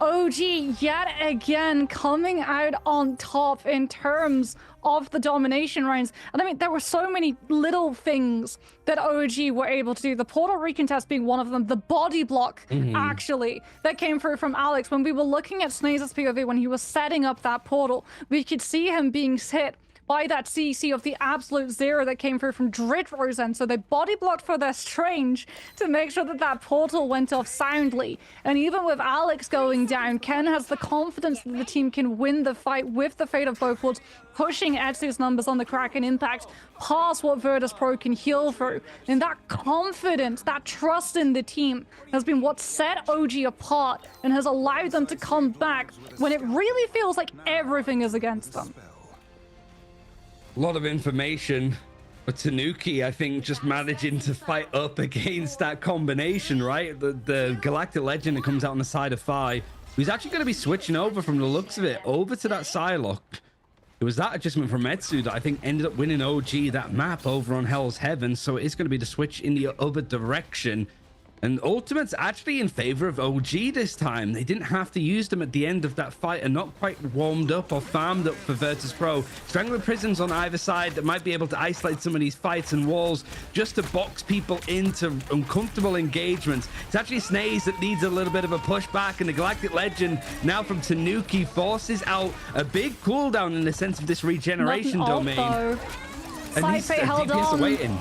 OG yet again coming out on top in terms of the domination rounds. And I mean, there were so many little things that OG were able to do. The portal recontest being one of them. The body block, actually, that came through from Alex. When we were looking at Snaze's POV, when he was setting up that portal, we could see him being hit by that CC of the absolute zero that came through from Dridro's end. So they body blocked for their Strange to make sure that that portal went off soundly. And even with Alex going down, Ken has the confidence that the team can win the fight with the fate of both worlds, pushing Etsu's numbers on the Kraken Impact past what Virtus Pro can heal through. And that confidence, that trust in the team has been what set OG apart and has allowed them to come back when it really feels like everything is against them. A lot of information, but Tanuki, I think, just managing to fight up against that combination, right? The Galactic Legend that comes out on the side of Phi, who's actually going to be switching over from the looks of it, over to that Psylocke. It was that adjustment from Etsu that I think ended up winning OG that map over on Hell's Heaven, so it's going to be the switch in the other direction. And Ultimate's actually in favor of OG this time. They didn't have to use them at the end of that fight and not quite warmed up or farmed up for Virtus Pro. Strangler Prisms on either side that might be able to isolate some of these fights and walls just to box people into uncomfortable engagements. It's actually Snaze that needs a little bit of a pushback, and the Galactic Legend now from Tanuki forces out a big cooldown in the sense of this regeneration domain. And he's held DPS on. awaiting.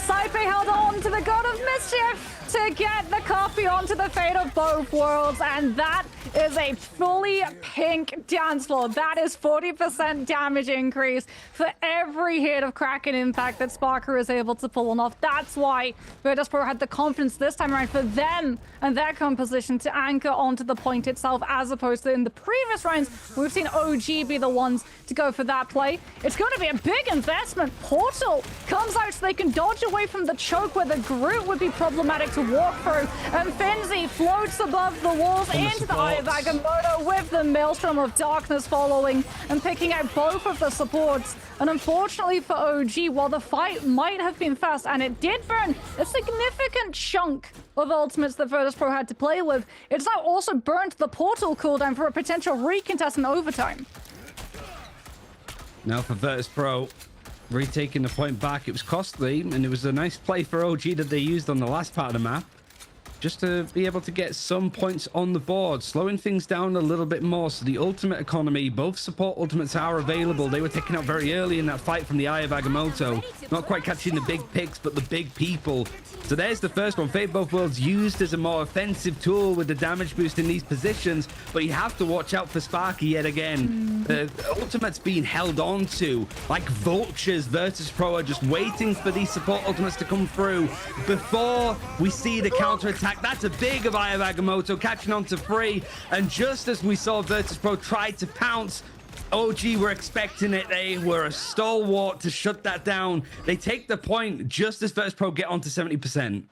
Saipe held on to the God of Mischief to get the copy onto the fate of both worlds, and that is a fully pink dance floor. That is 40% damage increase for every hit of Kraken Impact that Sparker is able to pull on off. That's why Virtus Pro had the confidence this time around for them and their composition to anchor onto the point itself, as opposed to in the previous rounds, we've seen OG be the ones to go for that play. It's going to be a big investment. Portal comes out so they can dodge away from the choke where the Groot would be problematic to walk through, and Finzi floats above the walls into the Eye of Agamotto with the Maelstrom of Darkness following and picking out both of the supports. And unfortunately for OG, while the fight might have been fast and it did burn a significant chunk of ultimates that Virtus Pro had to play with, it's now also burnt the portal cooldown for a potential recontest in overtime. Now for Virtus Pro, retaking the point back. It was costly, and it was a nice play for OG that they used on the last part of the map, just to be able to get some points on the board, slowing things down a little bit more. So the ultimate economy, both support ultimates are available. They were taken out very early in that fight from the Eye of Agamotto, not quite catching the big picks, but the big people. So there's the first one. Fate Both Worlds used as a more offensive tool with the damage boost in these positions, but you have to watch out for Sparky yet again. The ultimates being held on to like vultures. Virtus Pro are just waiting for these support ultimates to come through before we see the counter attack. That's a big of Eye of Agamotto catching on to free, and just as we saw Virtus Pro try to pounce, OG were expecting it. They were a stalwart to shut that down. They take the point just as Virtus Pro get onto 70%.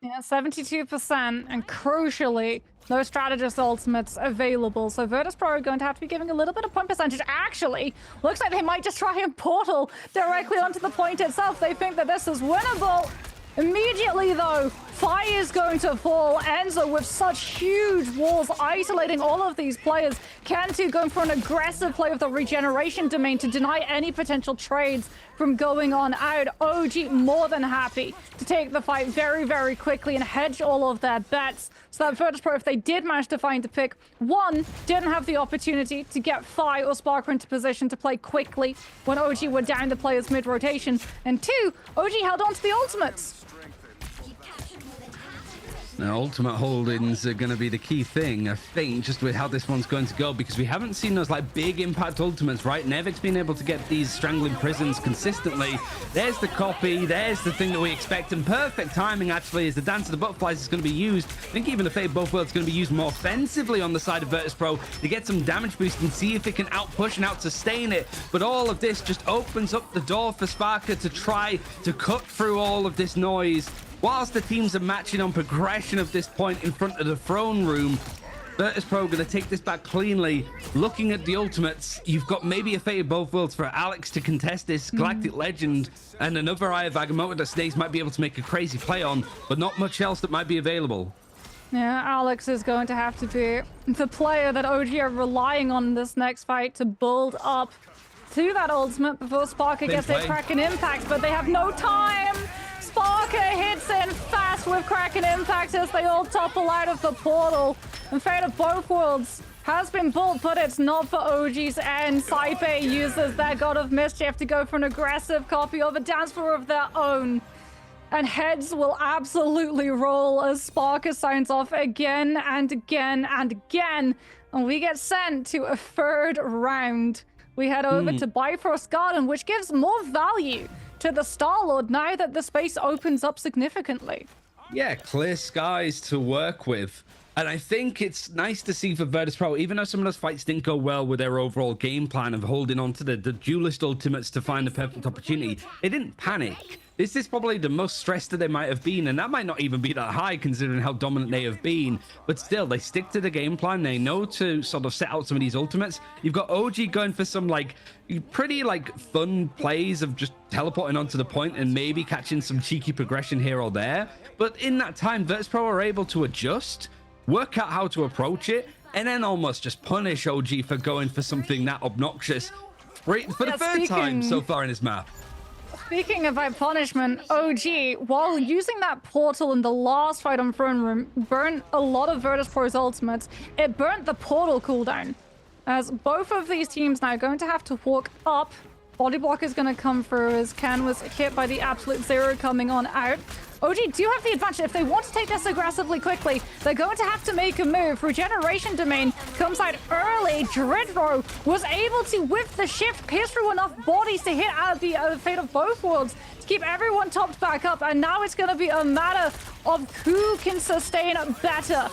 Yeah, 72%, and crucially, no strategist ultimates available. So Virtus Pro are going to have to be giving a little bit of point percentage. Actually, looks like they might just try and portal directly onto the point itself. They think that this is winnable. Immediately, though, Fi is going to fall. Enzo with such huge walls isolating all of these players. Cantu going for an aggressive play with the regeneration domain to deny any potential trades from going on out. OG more than happy to take the fight very, very quickly and hedge all of their bets. So that Virtus Pro, if they did manage to find a pick, one, didn't have the opportunity to get Fi or Sparker into position to play quickly when OG were down the players mid-rotation. And two, OG held on to the ultimates. Now, ultimate holdings are going to be the key thing, I think, just with how this one's going to go, because we haven't seen those like big impact ultimates, right? Nevic's been able to get these strangling prisons consistently. There's the copy, there's the thing that we expect, and perfect timing actually is the Dance of the Butterflies is going to be used. I think even the Fate of Both Worlds is going to be used more offensively on the side of Virtus Pro to get some damage boost and see if it can outpush and out-sustain it. But all of this just opens up the door for Sparker to try to cut through all of this noise. Whilst the teams are matching on progression of this point in front of the throne room, Virtus Pro going to take this back cleanly. Looking at the ultimates, you've got maybe a Fate of Both Worlds for Alex to contest this Galactic Legend, and another Eye of Agamotto that Snakes might be able to make a crazy play on, but not much else that might be available. Yeah, Alex is going to have to be the player that OG are relying on in this next fight to build up to that ultimate before Sparker gets their Kraken impact, but they have no time. Sparker hits in fast with Kraken impact as they all topple out of the portal. And Fate of Both Worlds has been built, but it's not for OG's end. Saipe uses their God of Mischief to go for an aggressive copy of a dance floor of their own. And heads will absolutely roll as Sparker signs off again and again and again. And we get sent to a third round. We head over to Bifrost Garden, which gives more value to the Star-Lord now that the space opens up significantly. Yeah, clear skies to work with. And I think it's nice to see for Virtus Pro, even though some of those fights didn't go well with their overall game plan of holding on to the duelist ultimates to find the perfect opportunity, they didn't panic. This is probably the most stressed that they might have been, and that might not even be that high considering how dominant they have been. But still, they stick to the game plan. They know to sort of set out some of these ultimates. You've got OG going for some like pretty like fun plays of just teleporting onto the point and maybe catching some cheeky progression here or there. But in that time, Virtus Pro are able to adjust, work out how to approach it, and then almost just punish OG for going for something that obnoxious for the third time so far in his map. Speaking of punishment, OG, while using that portal in the last fight on Throne Room, burnt a lot of Virtus Pro's ultimates. It burnt the portal cooldown. As both of these teams now going to have to walk up. Body block is going to come through as Ken was hit by the absolute zero coming on out. OG do have the advantage. If they want to take this aggressively quickly, they're going to have to make a move. Regeneration domain comes out early. Dridro was able to, with the shift, pierce through enough bodies to hit out the Fate of Both Worlds to keep everyone topped back up. And now it's going to be a matter of who can sustain better.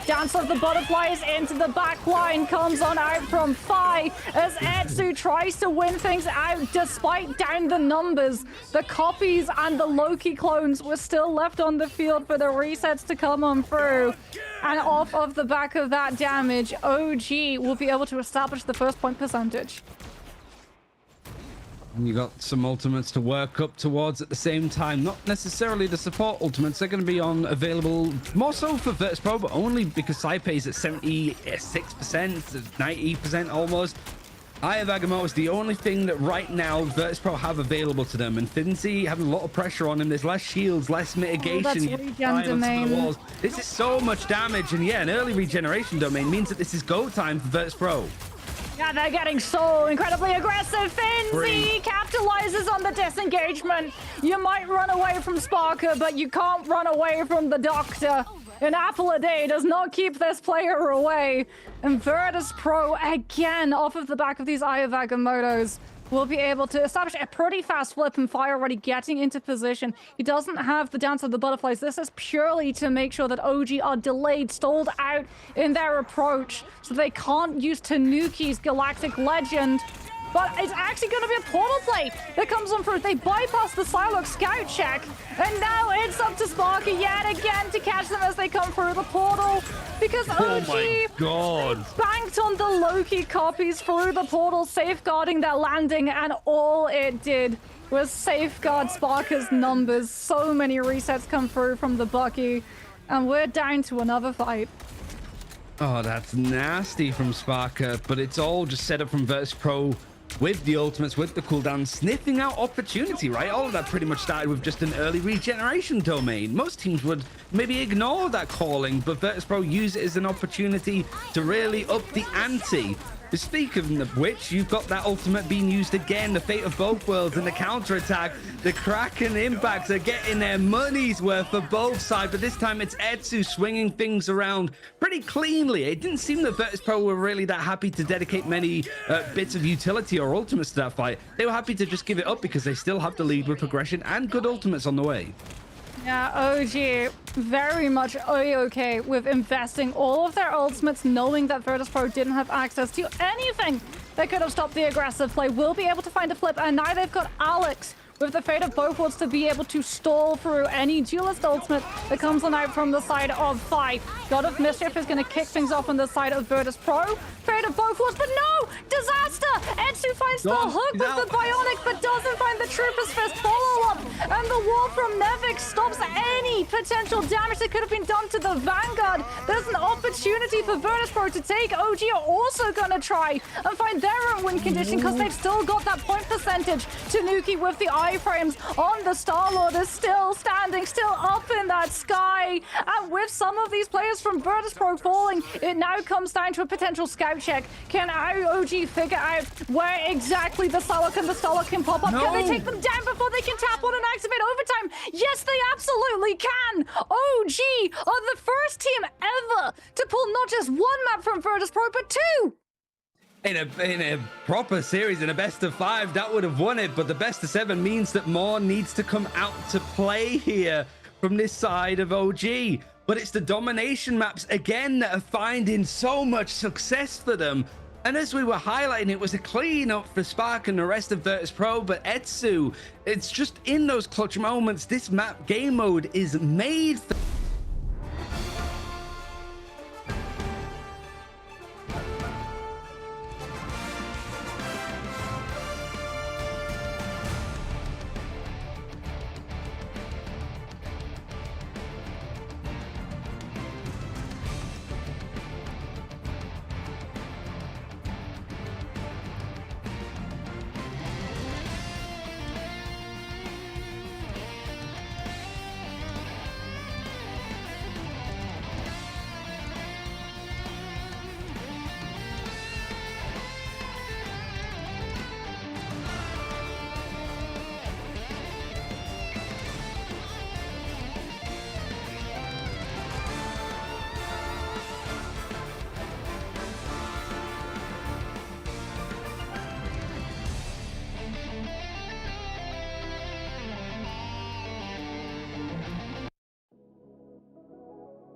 Dance of the Butterflies into the back line comes on out from Fi as Etsu tries to win things out despite down the numbers. The copies and the Loki clones were still left on the field for the resets to come on through. And off of the back of that damage, OG will be able to establish the first point percentage. You got some ultimates to work up towards at the same time. Not necessarily the support ultimates. They're going to be on available more so for Virtus Pro, but only because Saipe is at 76%, 90% almost. Eye of Agamotto is the only thing that right now Virtus Pro have available to them. And Finzi having a lot of pressure on him. There's less shields, less mitigation. Domain. This is so much damage. And yeah, an early regeneration domain means that this is go time for Virtus Pro. Yeah, they're getting so incredibly aggressive. Finzi capitalizes on the disengagement. You might run away from Sparker, but you can't run away from the Doctor. An apple a day does not keep this player away. And Virtus Pro, again, off of the back of these Eye of Agamottos, will be able to establish a pretty fast flip and fire already getting into position. He doesn't have the Dance of the Butterflies. This is purely to make sure that OG are delayed, stalled out in their approach, so they can't use Tanuki's Galactic Legend. but it's actually going to be a portal play that comes on through. They bypass the Psylocke scout check, and now it's up to Sparker yet again to catch them as they come through the portal, because OG Oh my God. banked on the Loki copies through the portal, safeguarding that landing, and all it did was safeguard Sparker's numbers. So many resets come through from the Bucky, and we're down to another fight. Oh, that's nasty from Sparker, but it's all just set up from Virtus Pro with the ultimates, with the cooldown, sniffing out opportunity, right? All of that pretty much started with just an early regeneration domain. Most teams would maybe ignore that calling, but Virtus Pro use it as an opportunity to really up the ante. Speaking of which, you've got that ultimate being used again, the fate of both worlds, and the counterattack. The Kraken impacts are getting their money's worth for both sides, but this time it's Etsu swinging things around pretty cleanly. It didn't seem that Virtus Pro were really that happy to dedicate many bits of utility or ultimates to that fight. They were happy to just give it up because they still have the lead with progression and good ultimates on the way. Yeah, OG very much okay with investing all of their ultimates, knowing that Virtus Pro didn't have access to anything that could have stopped the aggressive play. Will be able to find a flip, and now they've got Alex with the fate of both worlds to be able to stall through any duelist ultimate that comes on out from the side of Fi. God of Mischief is going to kick things off on the side of Virtus Pro. Fate of both worlds, but no! Disaster! Etsu finds the hook with the Bionic, but doesn't find the Trooper's Fist follow-up. And the wall from Nevik stops any potential damage that could have been done to the Vanguard. There's an opportunity for Virtus Pro to take. OG are also going to try and find their own win condition because they've still got that point percentage. Tanuki with the iframes on the Star-Lord is still standing, still up in that sky. And with some of these players from Virtus Pro falling, it now comes down to a potential scout check. Can OG figure out where exactly the Psylocke and the Starlock can pop up? No. Can they take them down before they can tap on and activate overtime? Yes, they absolutely can. OG are the first team ever to pull not just one map from Virtus Pro, but two. In a proper series, in a best of 5, that would have won it, but the best of 7 means that more needs to come out to play here from this side of OG. But it's the domination maps again that are finding so much success for them. And as we were highlighting, it was a clean up for Spark and the rest of Virtus Pro, but Etsu, it's just in those clutch moments, this map game mode is made for...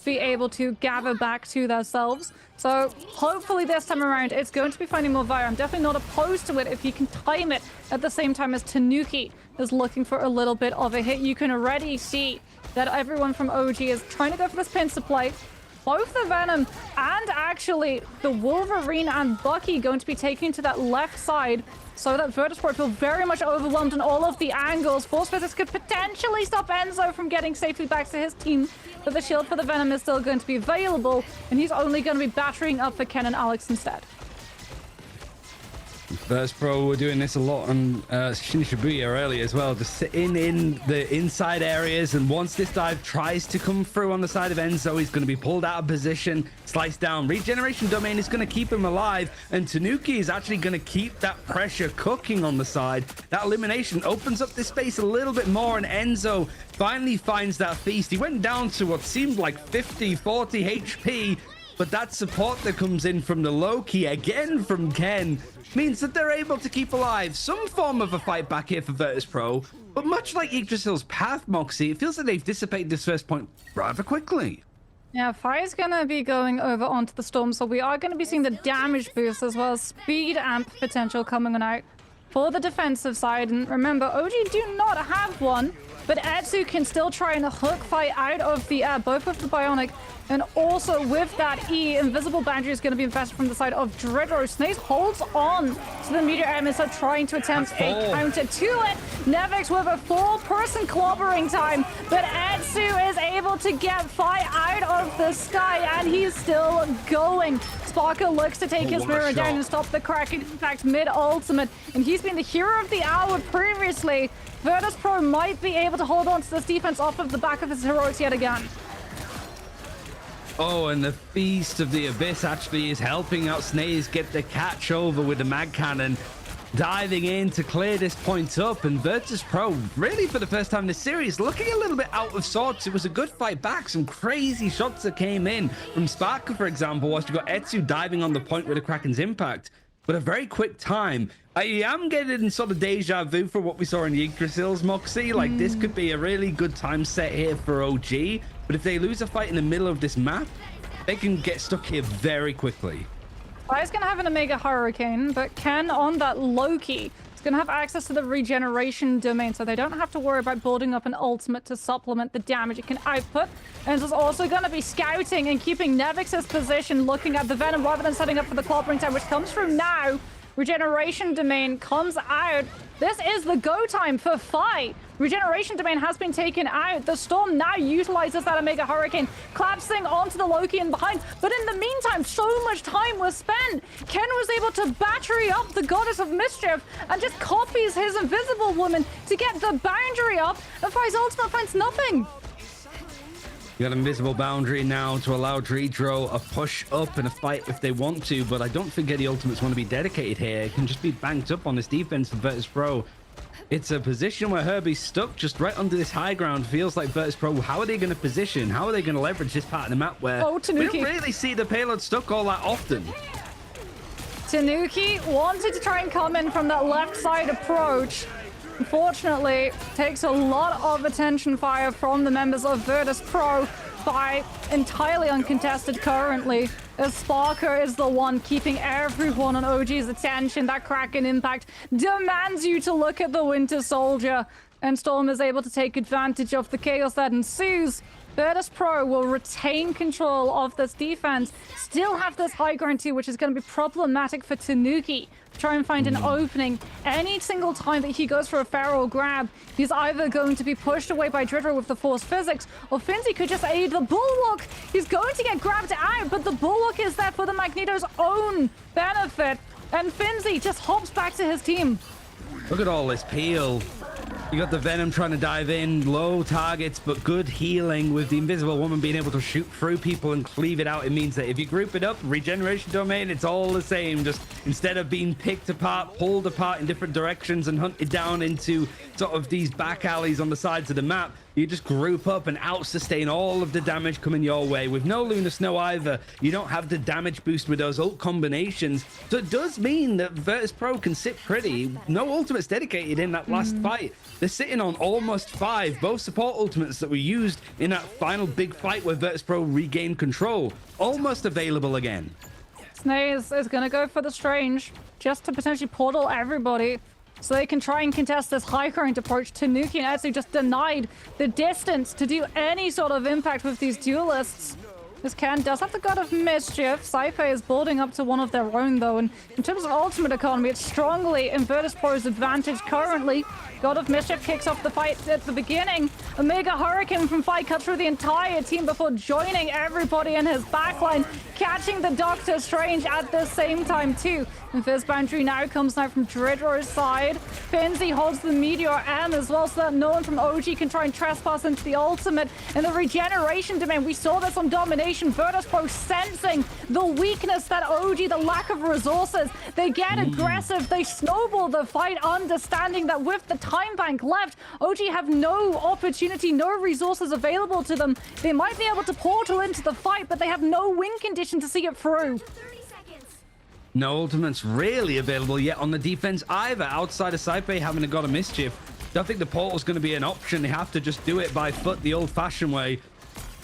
Be able to gather back to themselves. So hopefully this time around it's going to be finding more fire. I'm definitely not opposed to it if you can time it at the same time as Tanuki is looking for a little bit of a hit. You can already see that everyone from OG is trying to go for this pincer play. Both the Venom and actually the Wolverine and Bucky going to be taking to that left side so that Virtus Pro feel very much overwhelmed in all of the angles. Force Physics could potentially stop Enzo from getting safely back to his team, but the shield for the Venom is still going to be available, and he's only going to be battering up for Ken and Alex instead. Virtus Pro were doing this a lot on Shin Shibuya earlier as well, just sitting in the inside areas, and once this dive tries to come through on the side of Enzo, he's going to be pulled out of position, sliced down. Regeneration domain is going to keep him alive, and Tanuki is actually going to keep that pressure cooking on the side. That elimination opens up this space a little bit more, and Enzo finally finds that feast. He went down to what seemed like 50, 40 HP, but that support that comes in from the Loki, again from Ken, means that they're able to keep alive some form of a fight back here for Virtus Pro. But much like Yggdrasil's path, Moxie, it feels like they've dissipated this first point rather quickly. Yeah, Fire's gonna be going over onto the Storm, so we are gonna be seeing the damage boost as well as speed amp potential coming on out for the defensive side. And remember, OG do not have one, but Etsu can still try and hook fight out of the air, both with the Bionic and also with that E. Invisible Boundary is going to be invested from the side of Dredro. Snaze holds on to the Meteor Emissar, trying to attempt a counter to it. Nevix with a 4-person clobbering time, but Etsu is able to get Fi out of the sky, and he's still going. Sparker looks to take his mirror down and stop the Kraken impact mid-ultimate, and he's been the hero of the hour previously. Virtus Pro might be able to hold on to this defense off of the back of his heroics yet again. Oh, and the Feast of the Abyss actually is helping out Snaze get the catch over with the mag cannon, diving in to clear this point up. And Virtus Pro, really for the first time in the series, looking a little bit out of sorts. It was a good fight back, some crazy shots that came in from Sparker, for example, whilst you got Etsu diving on the point with the Kraken's impact. But a very quick time. I am getting sort of deja vu for what we saw in Yggdrasil's Moxie. Like, this could be a really good time set here for OG. But if they lose a fight in the middle of this map, they can get stuck here very quickly. Fire's going to have an Omega Hurricane, but Ken on that Loki is going to have access to the regeneration domain, so they don't have to worry about building up an ultimate to supplement the damage it can output. And it's also going to be scouting and keeping Nevix's position, looking at the Venom rather than setting up for the clobbering time, which comes from now. Regeneration domain comes out. This is the go time for Fi. Regeneration domain has been taken out. The Storm now utilizes that Omega Hurricane, collapsing onto the Loki and behind. But in the meantime, so much time was spent. Ken was able to battery up the Goddess of Mischief and just copies his Invisible Woman to get the boundary up. And Fi's ultimate finds nothing. You got Invisible Boundary now to allow Dredro a push up and a fight if they want to, but I don't think any ultimates want to be dedicated here. It can just be banked up on this defense for Virtus Pro. It's a position where Herbie's stuck just right under this high ground. Feels like Virtus Pro, how are they going to position? How are they going to leverage this part of the map where we don't really see the payload stuck all that often? Tanuki wanted to try and come in from that left side approach. Unfortunately, takes a lot of attention fire from the members of Virtus Pro. By entirely uncontested currently, as Sparker is the one keeping everyone on OG's attention. That Kraken impact demands you to look at the Winter Soldier, and Storm is able to take advantage of the chaos that ensues. Virtus Pro will retain control of this defense, still have this high ground too, which is going to be problematic for Tanuki. Try and find an opening. Any single time that he goes for a feral grab, he's either going to be pushed away by Dredro with the force physics, or Finzi could just aid the Bulwark. He's going to get grabbed out, but the Bulwark is there for the Magneto's own benefit, and Finzi just hops back to his team. Look at all this peel. You got the Venom trying to dive in, low targets, but good healing with the Invisible Woman being able to shoot through people and cleave it out. It means that if you group it up, regeneration domain, it's all the same. Just instead of being picked apart, pulled apart in different directions and hunted down into sort of these back alleys on the sides of the map, you just group up and out-sustain all of the damage coming your way. With no Lunar Snow either, you don't have the damage boost with those ult combinations. So it does mean that Virtus Pro can sit pretty. No ultimates dedicated in that last fight. They're sitting on almost 5, both support ultimates that were used in that final big fight where Virtus Pro regained control. Almost available again. Snaze is going to go for the Strange, just to potentially portal everybody, so they can try and contest this high current approach. Tanuki and Etsu just denied the distance to do any sort of impact with these duelists. This Ken does have the God of Mischief. Saipe is building up to one of their own, though, and in terms of ultimate economy, it's strongly in Virtus Pro's advantage currently. God of Mischief kicks off the fight at the beginning. Omega Hurricane from Fight cuts through the entire team before joining everybody in his backline, catching the Doctor Strange at the same time too. And Fizz Boundary now comes now from Dredro's side. Finzi holds the Meteor M as well, so that no one from OG can try and trespass into the ultimate. In the regeneration domain, we saw this on Domination. Virtus Pro sensing the weakness that OG, the lack of resources. They get aggressive, they snowball the fight, understanding that with the time bank left, OG have no opportunity, no resources available to them. They might be able to portal into the fight, but they have no win condition to see it through. No ultimates really available yet on the defense either, outside of Saipe having a God of Mischief. Don't think the portal's going to be an option. They have to just do it by foot the old-fashioned way.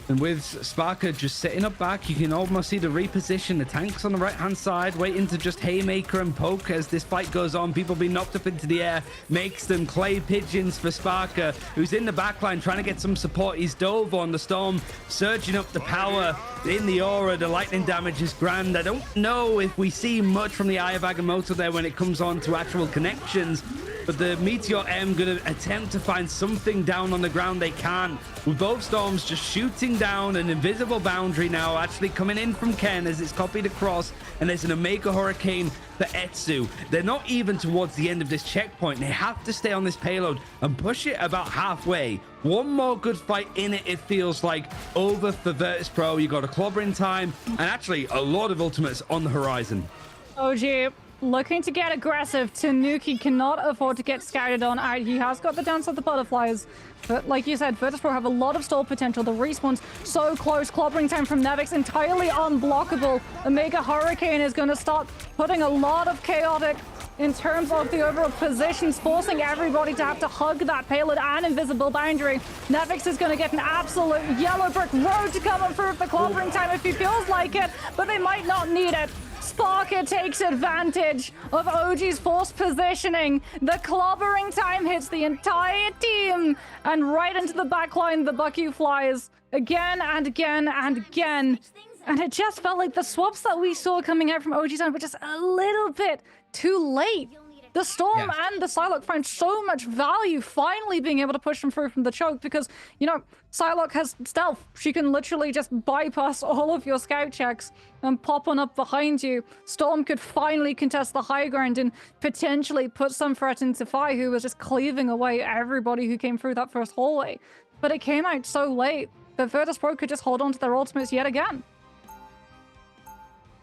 And with Sparker just sitting up back, you can almost see the reposition. The tanks on the right-hand side, waiting to just haymaker and poke as this fight goes on. People being knocked up into the air, makes them clay pigeons for Sparker, who's in the backline trying to get some support. He's dove on the storm, surging up the power in the aura. The lightning damage is grand. I don't know if we see much from the Eye of Agamotto there when it comes on to actual connections. But the Meteor M going to attempt to find something down on the ground. They can't. With both storms just shooting down an invisible boundary now, actually coming in from Ken as it's copied across. And there's an Omega Hurricane for Etsu. They're not even towards the end of this checkpoint. They have to stay on this payload and push it about halfway. One more good fight in it, it feels like, over for Virtus Pro. You got a clobbering time and actually a lot of ultimates on the horizon. OG looking to get aggressive. Tanuki cannot afford to get scouted on out. He has got the dance of the butterflies. But like you said, Virtus Pro have a lot of stall potential. The respawn's so close. Clobbering time from Nevix entirely unblockable. Omega Hurricane is going to start putting a lot of chaotic in terms of the overall positions, forcing everybody to have to hug that payload and invisible boundary. Nevix is going to get an absolute yellow brick road to come through the clobbering time if he feels like it, but they might not need it. Sparker takes advantage of OG's forced positioning. The clobbering time hits the entire team, and right into the backline the Bucky flies again and again and again. And it just felt like the swaps that we saw coming out from OG's side were just a little bit too late. The Storm and the Psylocke found so much value finally being able to push them through from the choke because, you know, Psylocke has stealth. She can literally just bypass all of your scout checks and pop on up behind you. Storm could finally contest the high ground and potentially put some threat into Fi, who was just cleaving away everybody who came through that first hallway. But it came out so late that Virtus Pro could just hold on to their ultimates yet again.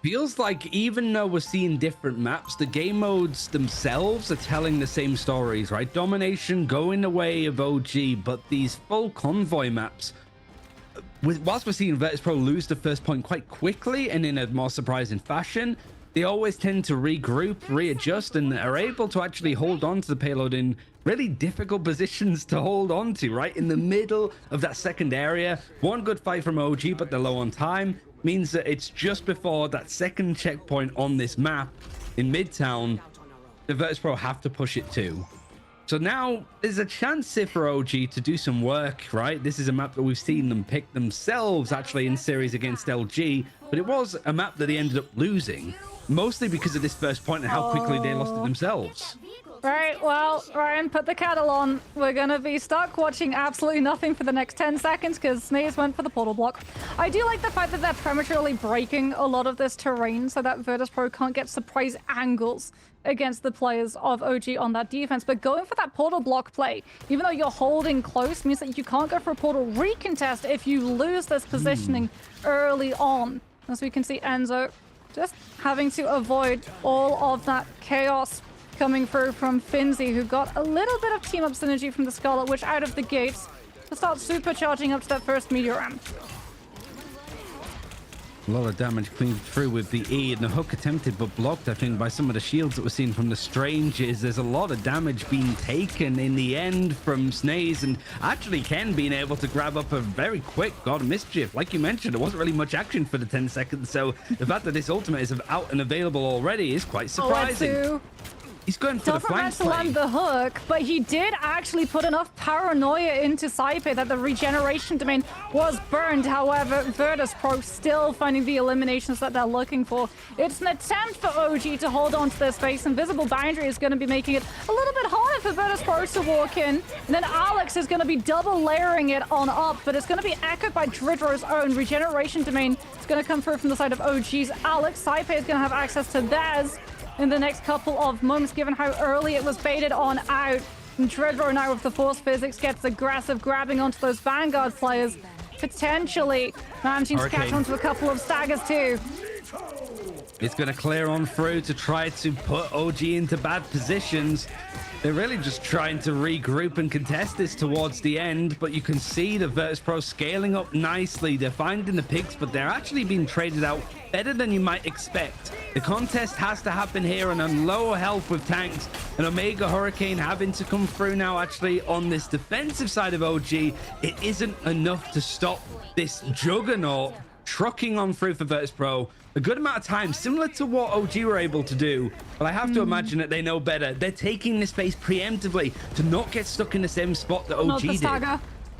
Feels like even though we're seeing different maps, the game modes themselves are telling the same stories, right? Domination going the way of OG, but these full convoy maps, whilst we're seeing Virtus Pro lose the first point quite quickly and in a more surprising fashion, they always tend to regroup, readjust, and are able to actually hold on to the payload in really difficult positions to hold on to, right? In the middle of that second area. One good fight from OG, but they're low on time. Means that it's just before that second checkpoint on this map in Midtown, the Virtus Pro have to push it too. So now there's a chance here for OG to do some work, right? This is a map that we've seen them pick themselves actually in series against LG, but it was a map that they ended up losing, mostly because of this first point and how quickly they lost it themselves. Right, well, Ryan, put the kettle on. We're gonna be stuck watching absolutely nothing for the next 10 seconds because Sneeze went for the portal block. I do like the fact that they're prematurely breaking a lot of this terrain so that Virtus Pro can't get surprise angles against the players of OG on that defense. But going for that portal block play, even though you're holding close, means that you can't go for a portal recontest if you lose this positioning early on. As we can see, Enzo just having to avoid all of that chaos coming through from Finzi, who got a little bit of team-up synergy from the Scarlet Witch out of the gates to start supercharging up to that first meteor ramp. A lot of damage cleaved through with the E, and the hook attempted but blocked, I think, by some of the shields that we're seeing from the Strangers. There's a lot of damage being taken in the end from Snaze, and actually Ken being able to grab up a very quick God of Mischief. Like you mentioned, there wasn't really much action for the 10 seconds, so the fact that this ultimate is out and available already is quite surprising. He's going for the flank play. Land the hook, but he did actually put enough paranoia into Saipe that the regeneration domain was burned. However, Virtus Pro still finding the eliminations that they're looking for. It's an attempt for OG to hold on to their space. Invisible Boundary is going to be making it a little bit harder for Virtus Pro to walk in. And then Alex is going to be double layering it on up, but it's going to be echoed by Dridro's own regeneration domain. It's going to come through from the side of OG's Alex. Saipe is going to have access to theirs in the next couple of moments, given how early it was baited on out. And Dredro now with the force physics gets aggressive, grabbing onto those Vanguard players, potentially managing to catch onto a couple of staggers too. It's going to clear on through to try to put OG into bad positions. They're really just trying to regroup and contest this towards the end, but you can see the Virtus.pro scaling up nicely. They're finding the picks, but they're actually being traded out better than you might expect. The contest has to happen here, and on lower health with tanks, and Omega Hurricane having to come through now actually on this defensive side of OG. It isn't enough to stop this juggernaut trucking on through for Virtus.pro a good amount of time, similar to what OG were able to do. But I have to imagine that they know better. They're taking this space preemptively to not get stuck in the same spot that OG did.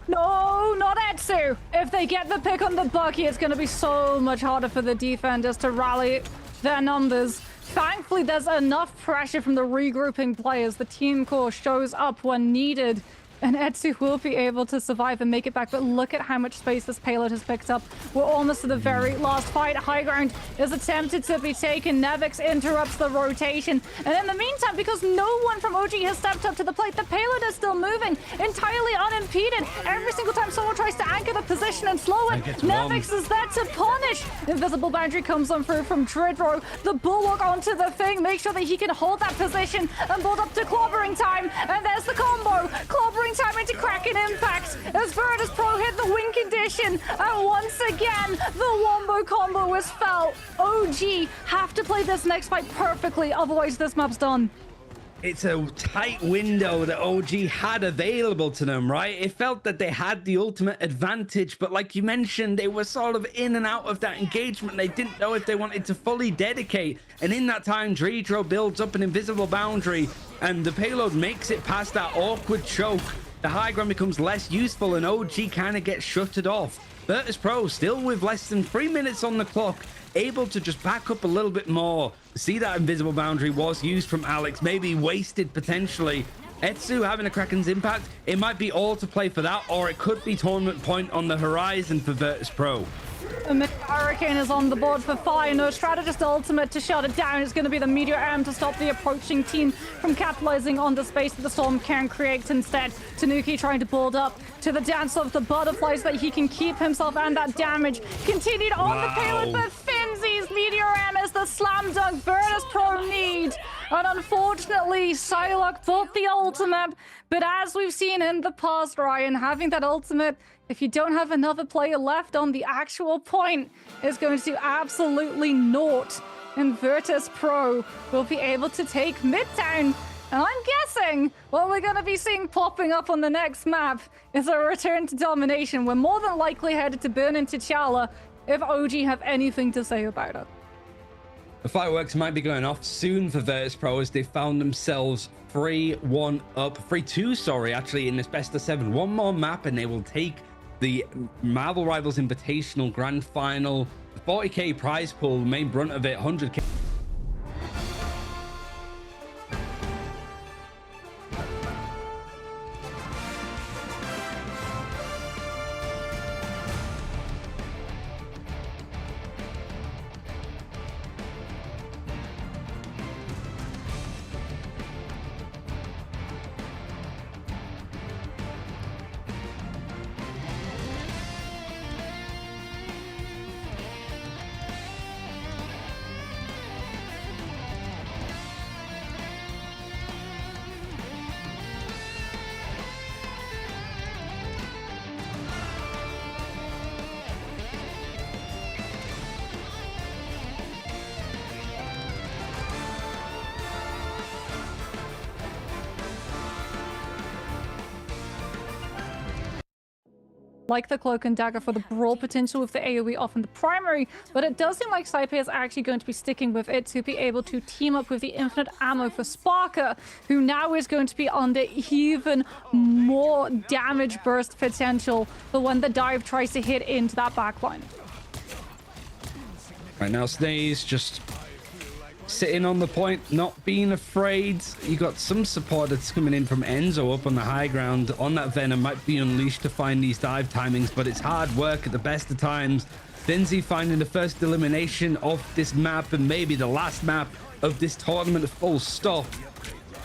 No, not Etsu. If they get the pick on the Bucky, it's going to be so much harder for the defenders to rally their numbers. Thankfully, there's enough pressure from the regrouping players. The team core shows up when needed, and Etsu will be able to survive and make it back. But look at how much space this payload has picked up. We're almost to the very last fight. High ground is attempted to be taken. Nevix interrupts the rotation. And in the meantime, because no one from OG has stepped up to the plate, the payload is still moving entirely unimpeded. Every single time someone tries to anchor the position and slow it, Nevix is there to punish. Invisible boundary comes on through from Dridro. The bulwark onto the thing. Make sure that he can hold that position and build up to clobbering time. And there's the combo. Clobbering time into Kraken impact as Virtus.pro hit the win condition, and once again the wombo combo is felt. OG have to play this next fight perfectly, otherwise this map's done. It's a tight window that OG had available to them, right? It felt that they had the ultimate advantage, but like you mentioned, they were sort of in and out of that engagement. They didn't know if they wanted to fully dedicate, and in that time Dridro builds up an invisible boundary and the payload makes it past that awkward choke. The high ground becomes less useful and OG kind of gets shuttered off. Virtus.pro still with less than 3 minutes on the clock, able to just back up a little bit more. See, that invisible boundary was used from Alex, maybe wasted potentially. Etsu having a Kraken's impact, it might be all to play for that, or it could be tournament point on the horizon for Virtus.pro. Emea Hurricane is on the board for fire. No strategist ultimate to shut it down. It's going to be the Meteor M to stop the approaching team from capitalizing on the space that the storm can create. Instead, Tanuki trying to build up to the dance of the butterflies that he can keep himself, and that damage continued on the payload. But Finzi's Meteor M is the slam dunk Virtus.pro need. And unfortunately, Psylocke bought the ultimate. But as we've seen in the past, Ryan, having that ultimate, if you don't have another player left on the actual point, is going to do absolutely naught. And Virtus.pro will be able to take Midtown. And I'm guessing what we're going to be seeing popping up on the next map is a return to domination. We're more than likely headed to Burn into T'Challa if OG have anything to say about it. The fireworks might be going off soon for Virtus.pro as they found themselves 3-1 up, 3-2, sorry, actually, in this best of 7. One more map and they will take the Marvel Rivals Invitational Grand Final. 40k prize pool, main brunt of it, 100k. Like the Cloak and Dagger for the brawl potential with the AoE off in the primary, but it does seem like Saipe is actually going to be sticking with it to be able to team up with the infinite ammo for Sparker, who now is going to be under even more damage burst potential for when the dive tries to hit into that backline. Right now, Snaze just sitting on the point, not being afraid. You got some support that's coming in from Enzo up on the high ground. On that Venom might be unleashed to find these dive timings, but it's hard work at the best of times. Denzi finding the first elimination of this map and maybe the last map of this tournament, full stop.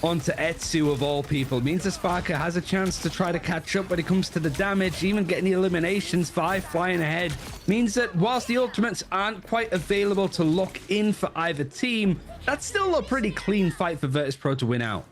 onto Etsu of all people. It means that Sparker has a chance to try to catch up when it comes to the damage, even getting the eliminations. 5 flying ahead means that whilst the ultimates aren't quite available to lock in for either team, that's still a pretty clean fight for Virtus.pro to win out.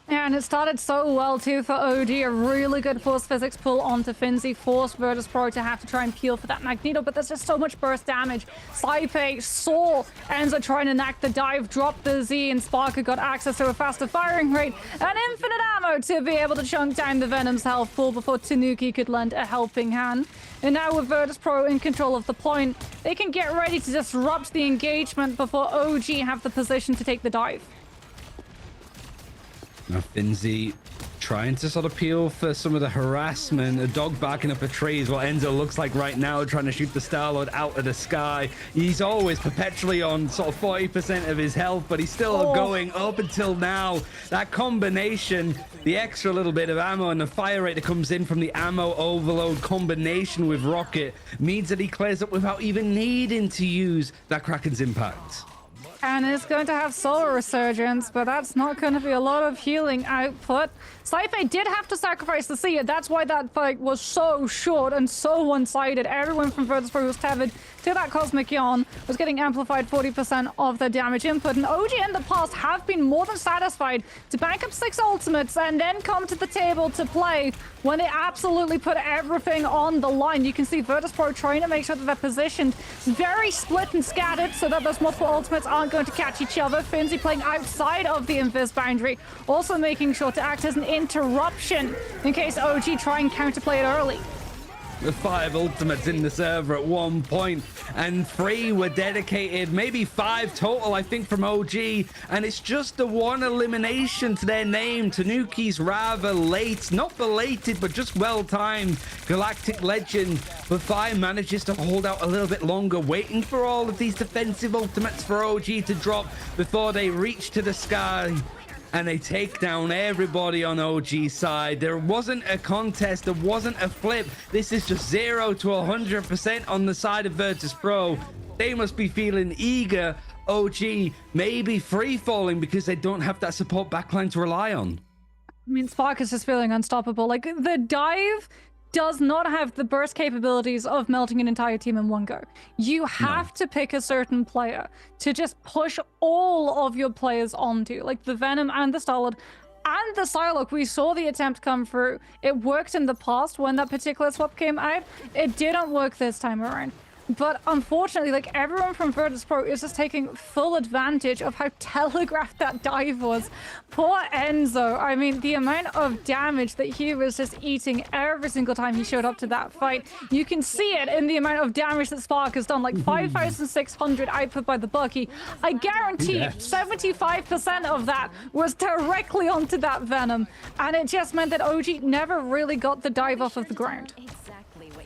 Yeah, and it started so well too for OG. A really good force physics pull onto Finzi, forced Virtus.pro to have to try and peel for that Magneto, but there's just so much burst damage. Saipe saw Enzo trying to knack the dive, dropped the Z, and Sparker got access to a faster firing rate and infinite ammo to be able to chunk down the Venom's health pool before Tanuki could lend a helping hand. And now with Virtus.pro in control of the point, they can get ready to disrupt the engagement before OG have the position to take the dive. Now Finzi trying to sort of peel for some of the harassment. A dog barking up a tree is what Enzo looks like right now, trying to shoot the Star-Lord out of the sky. He's always perpetually on sort of 40% of his health, but he's still going up until now. That combination, the extra little bit of ammo and the fire rate that comes in from the ammo overload combination with Rocket means that he clears up without even needing to use that Kraken's impact. And it's going to have solar resurgence, but that's not going to be a lot of healing output. Saife did have to sacrifice the Seer. That's why that fight was so short and so one-sided. Everyone from Virtus.pro was tethered to that Cosmic Yawn, was getting amplified 40% of their damage input. And OG in the past have been more than satisfied to bank up 6 ultimates and then come to the table to play when they absolutely put everything on the line. You can see Virtus.pro trying to make sure that they're positioned very split and scattered so that those multiple ultimates aren't going to catch each other. Finzi playing outside of the invis boundary, also making sure to act as an interruption in case OG try and counterplay it early. The 5 ultimates in the server at one point, and 3 were dedicated, maybe 5 total, I think, from OG, and it's just the one elimination to their name. Tanuki's rather late, not belated, but just well-timed Galactic Legend, but 5 manages to hold out a little bit longer, waiting for all of these defensive ultimates for OG to drop before they reach to the sky. And they take down everybody on OG's side. There wasn't a contest. There wasn't a flip. This is just 0 to 100% on the side of Virtus.pro. They must be feeling eager. OG may be free-falling because they don't have that support backline to rely on. I mean, Spark is just feeling unstoppable. Like, the dive does not have the burst capabilities of melting an entire team in one go. You have to pick a certain player to just push all of your players onto, like the Venom and the Star-Lord and the Psylocke. We saw the attempt come through. It worked in the past when that particular swap came out. It didn't work this time around. But unfortunately, like, everyone from Virtus.pro is just taking full advantage of how telegraphed that dive was. Poor Enzo. I mean, the amount of damage that he was just eating every single time he showed up to that fight. You can see it in the amount of damage that Spark has done, like 5,600 output by the Bucky. I guarantee 75% of that was directly onto that Venom. And it just meant that OG never really got the dive off of the ground.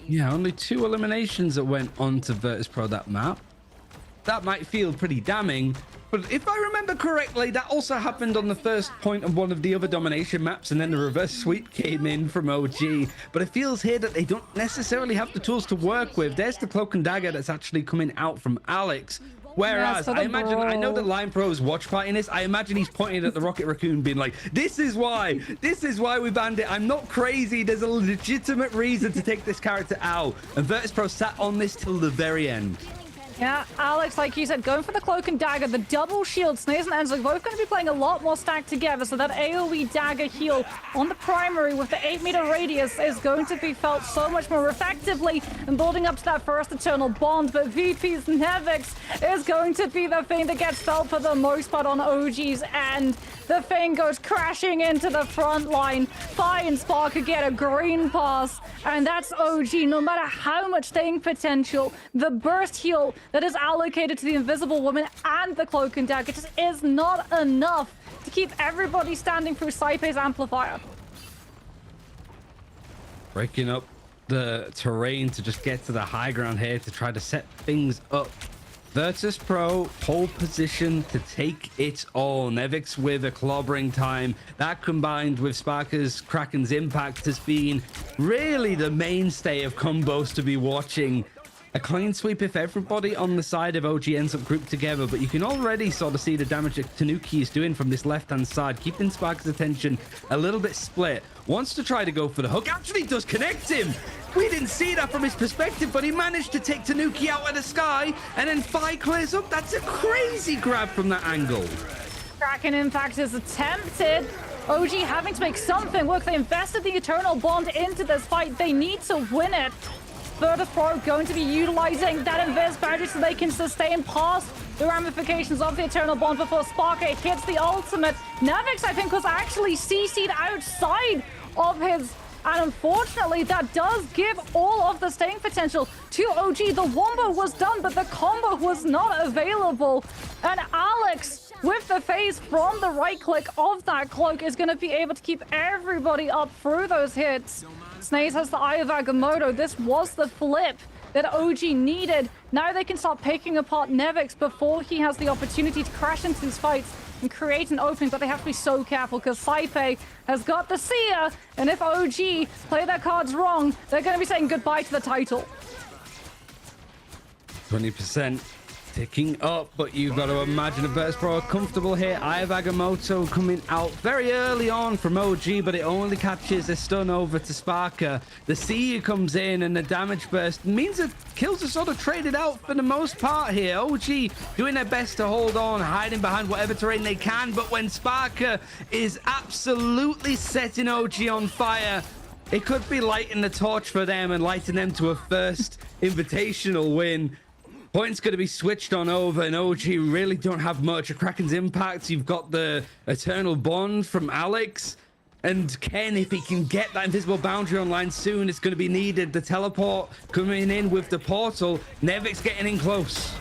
Yeah, only 2 eliminations that went on to Virtus.pro that map. That might feel pretty damning, but if I remember correctly, that also happened on the first point of one of the other domination maps, and then the reverse sweep came in from OG. But it feels here that they don't necessarily have the tools to work with. There's the cloak and dagger that's actually coming out from Alex. Whereas, I imagine, I know that Line Pro's watch partying this. I imagine he's pointing at the Rocket Raccoon being like, this is why we banned it. I'm not crazy. There's a legitimate reason to take this character out. And Virtus.pro sat on this till the very end. Yeah, Alex, like you said, going for the cloak and dagger, the double shield. Snails and Enzo both going to be playing a lot more stacked together, so that AoE dagger heal on the primary with the 8-meter radius is going to be felt so much more effectively and building up to that first eternal bond. But VP's Nevix is going to be the thing that gets felt for the most part on OG's end. The thing goes crashing into the front line. Fi and Spark could get a green pass, and that's OG. No matter how much staying potential, the burst heal that is allocated to the Invisible Woman and the Cloak and Dagger just is not enough to keep everybody standing through Saipe's amplifier. Breaking up the terrain to just get to the high ground here to try to set things up. Virtus.pro pole position to take it all. Nevix with a clobbering time. That combined with Sparker's Kraken's impact has been really the mainstay of combos to be watching. a clean sweep if everybody on the side of OG ends up grouped together, but you can already sort of see the damage that Tanuki is doing from this left-hand side, keeping Sparker's attention a little bit split. Wants to try to go for the hook, actually does connect him. We didn't see that from his perspective, but he managed to take Tanuki out of the sky, and then Fi clears up. That's a crazy grab from that angle. Kraken Impact is attempted. OG having to make something work. They invested the Eternal Bond into this fight. They need to win it. Virtus Pro going to be utilizing that Invis boundary so they can sustain past the ramifications of the Eternal Bond before Sparker hits the ultimate. Navix, I think, was actually CC'd outside of his... And unfortunately, that does give all of the staying potential to OG. The wombo was done, but the combo was not available. And Alex, with the phase from the right click of that cloak, is going to be able to keep everybody up through those hits. Snaze has the Eye of Agamotto. This was the flip that OG needed. Now they can start picking apart Nevix before he has the opportunity to crash into these fights and create an opening, but they have to be so careful because Saipe has got the seer, and if OG play their cards wrong, they're going to be saying goodbye to the title. 20% ticking up, but you've got to imagine a Virtus Pro are comfortable here. Eye of Agamotto coming out very early on from OG, but it only catches a stun over to Sparker. The seer comes in, and the damage burst means that kills are sort of traded out for the most part here. OG doing their best to hold on, hiding behind whatever terrain they can, but when Sparker is absolutely setting OG on fire, it could be lighting the torch for them and lighting them to a first invitational win. Point's going to be switched on over, and OG really don't have much. A Kraken's Impact, you've got the Eternal Bond from Alex. And Ken, if he can get that invisible boundary online soon, it's going to be needed. The teleport coming in with the portal. Nevix getting in close.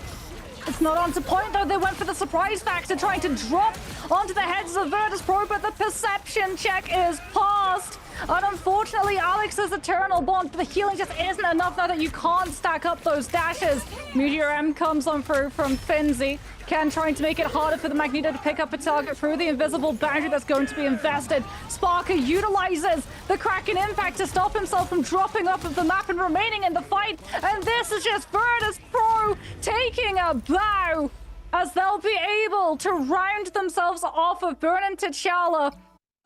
It's not onto point, though. They went for the surprise factor, trying to drop onto the heads of Virtus Pro, but the perception check is passed. And unfortunately, Alex's Eternal Bond, the healing just isn't enough now that you can't stack up those dashes. Meteor M comes on through from Finzi. Ken trying to make it harder for the Magneto to pick up a target through the invisible boundary that's going to be invested. Sparker utilizes the Kraken Impact to stop himself from dropping off of the map and remaining in the fight. And this is just Virtus Pro taking a bow as they'll be able to round themselves off of Burn T'Challa.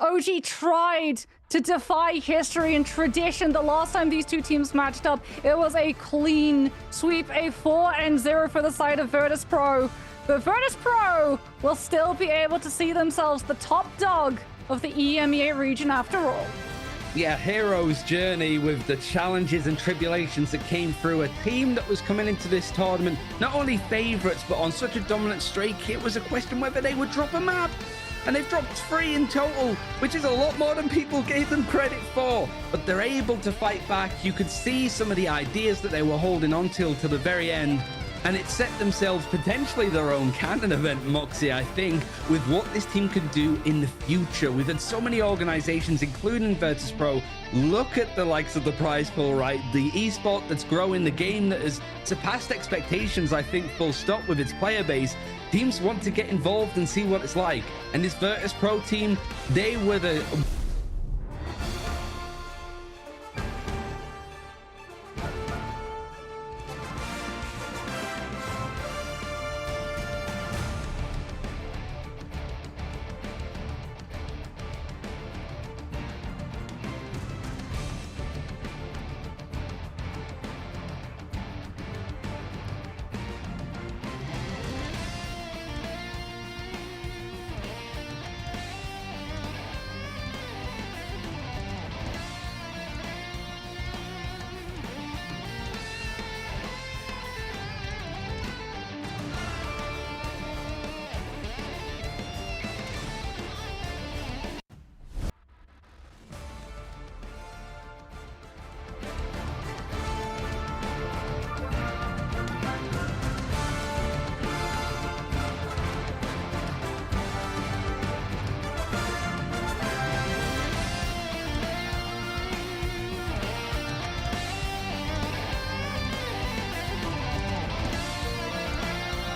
OG tried to defy history and tradition. The last time these two teams matched up, it was a clean sweep, a 4-0 for the side of Virtus Pro. But Virtus Pro will still be able to see themselves the top dog of the EMEA region after all. Yeah, hero's journey with the challenges and tribulations that came through a team that was coming into this tournament, not only favorites, but on such a dominant streak, it was a question whether they would drop a map. And they've dropped 3 in total, which is a lot more than people gave them credit for. But they're able to fight back. You could see some of the ideas that they were holding on to the very end. And it set themselves potentially their own canon event, Moxie, I think, with what this team could do in the future. We've had so many organizations, including Virtus Pro, look at the likes of the prize pool, right? The esport that's growing, the game that has surpassed expectations, I think, full stop with its player base. Teams want to get involved and see what it's like. And this Virtus Pro team, they were the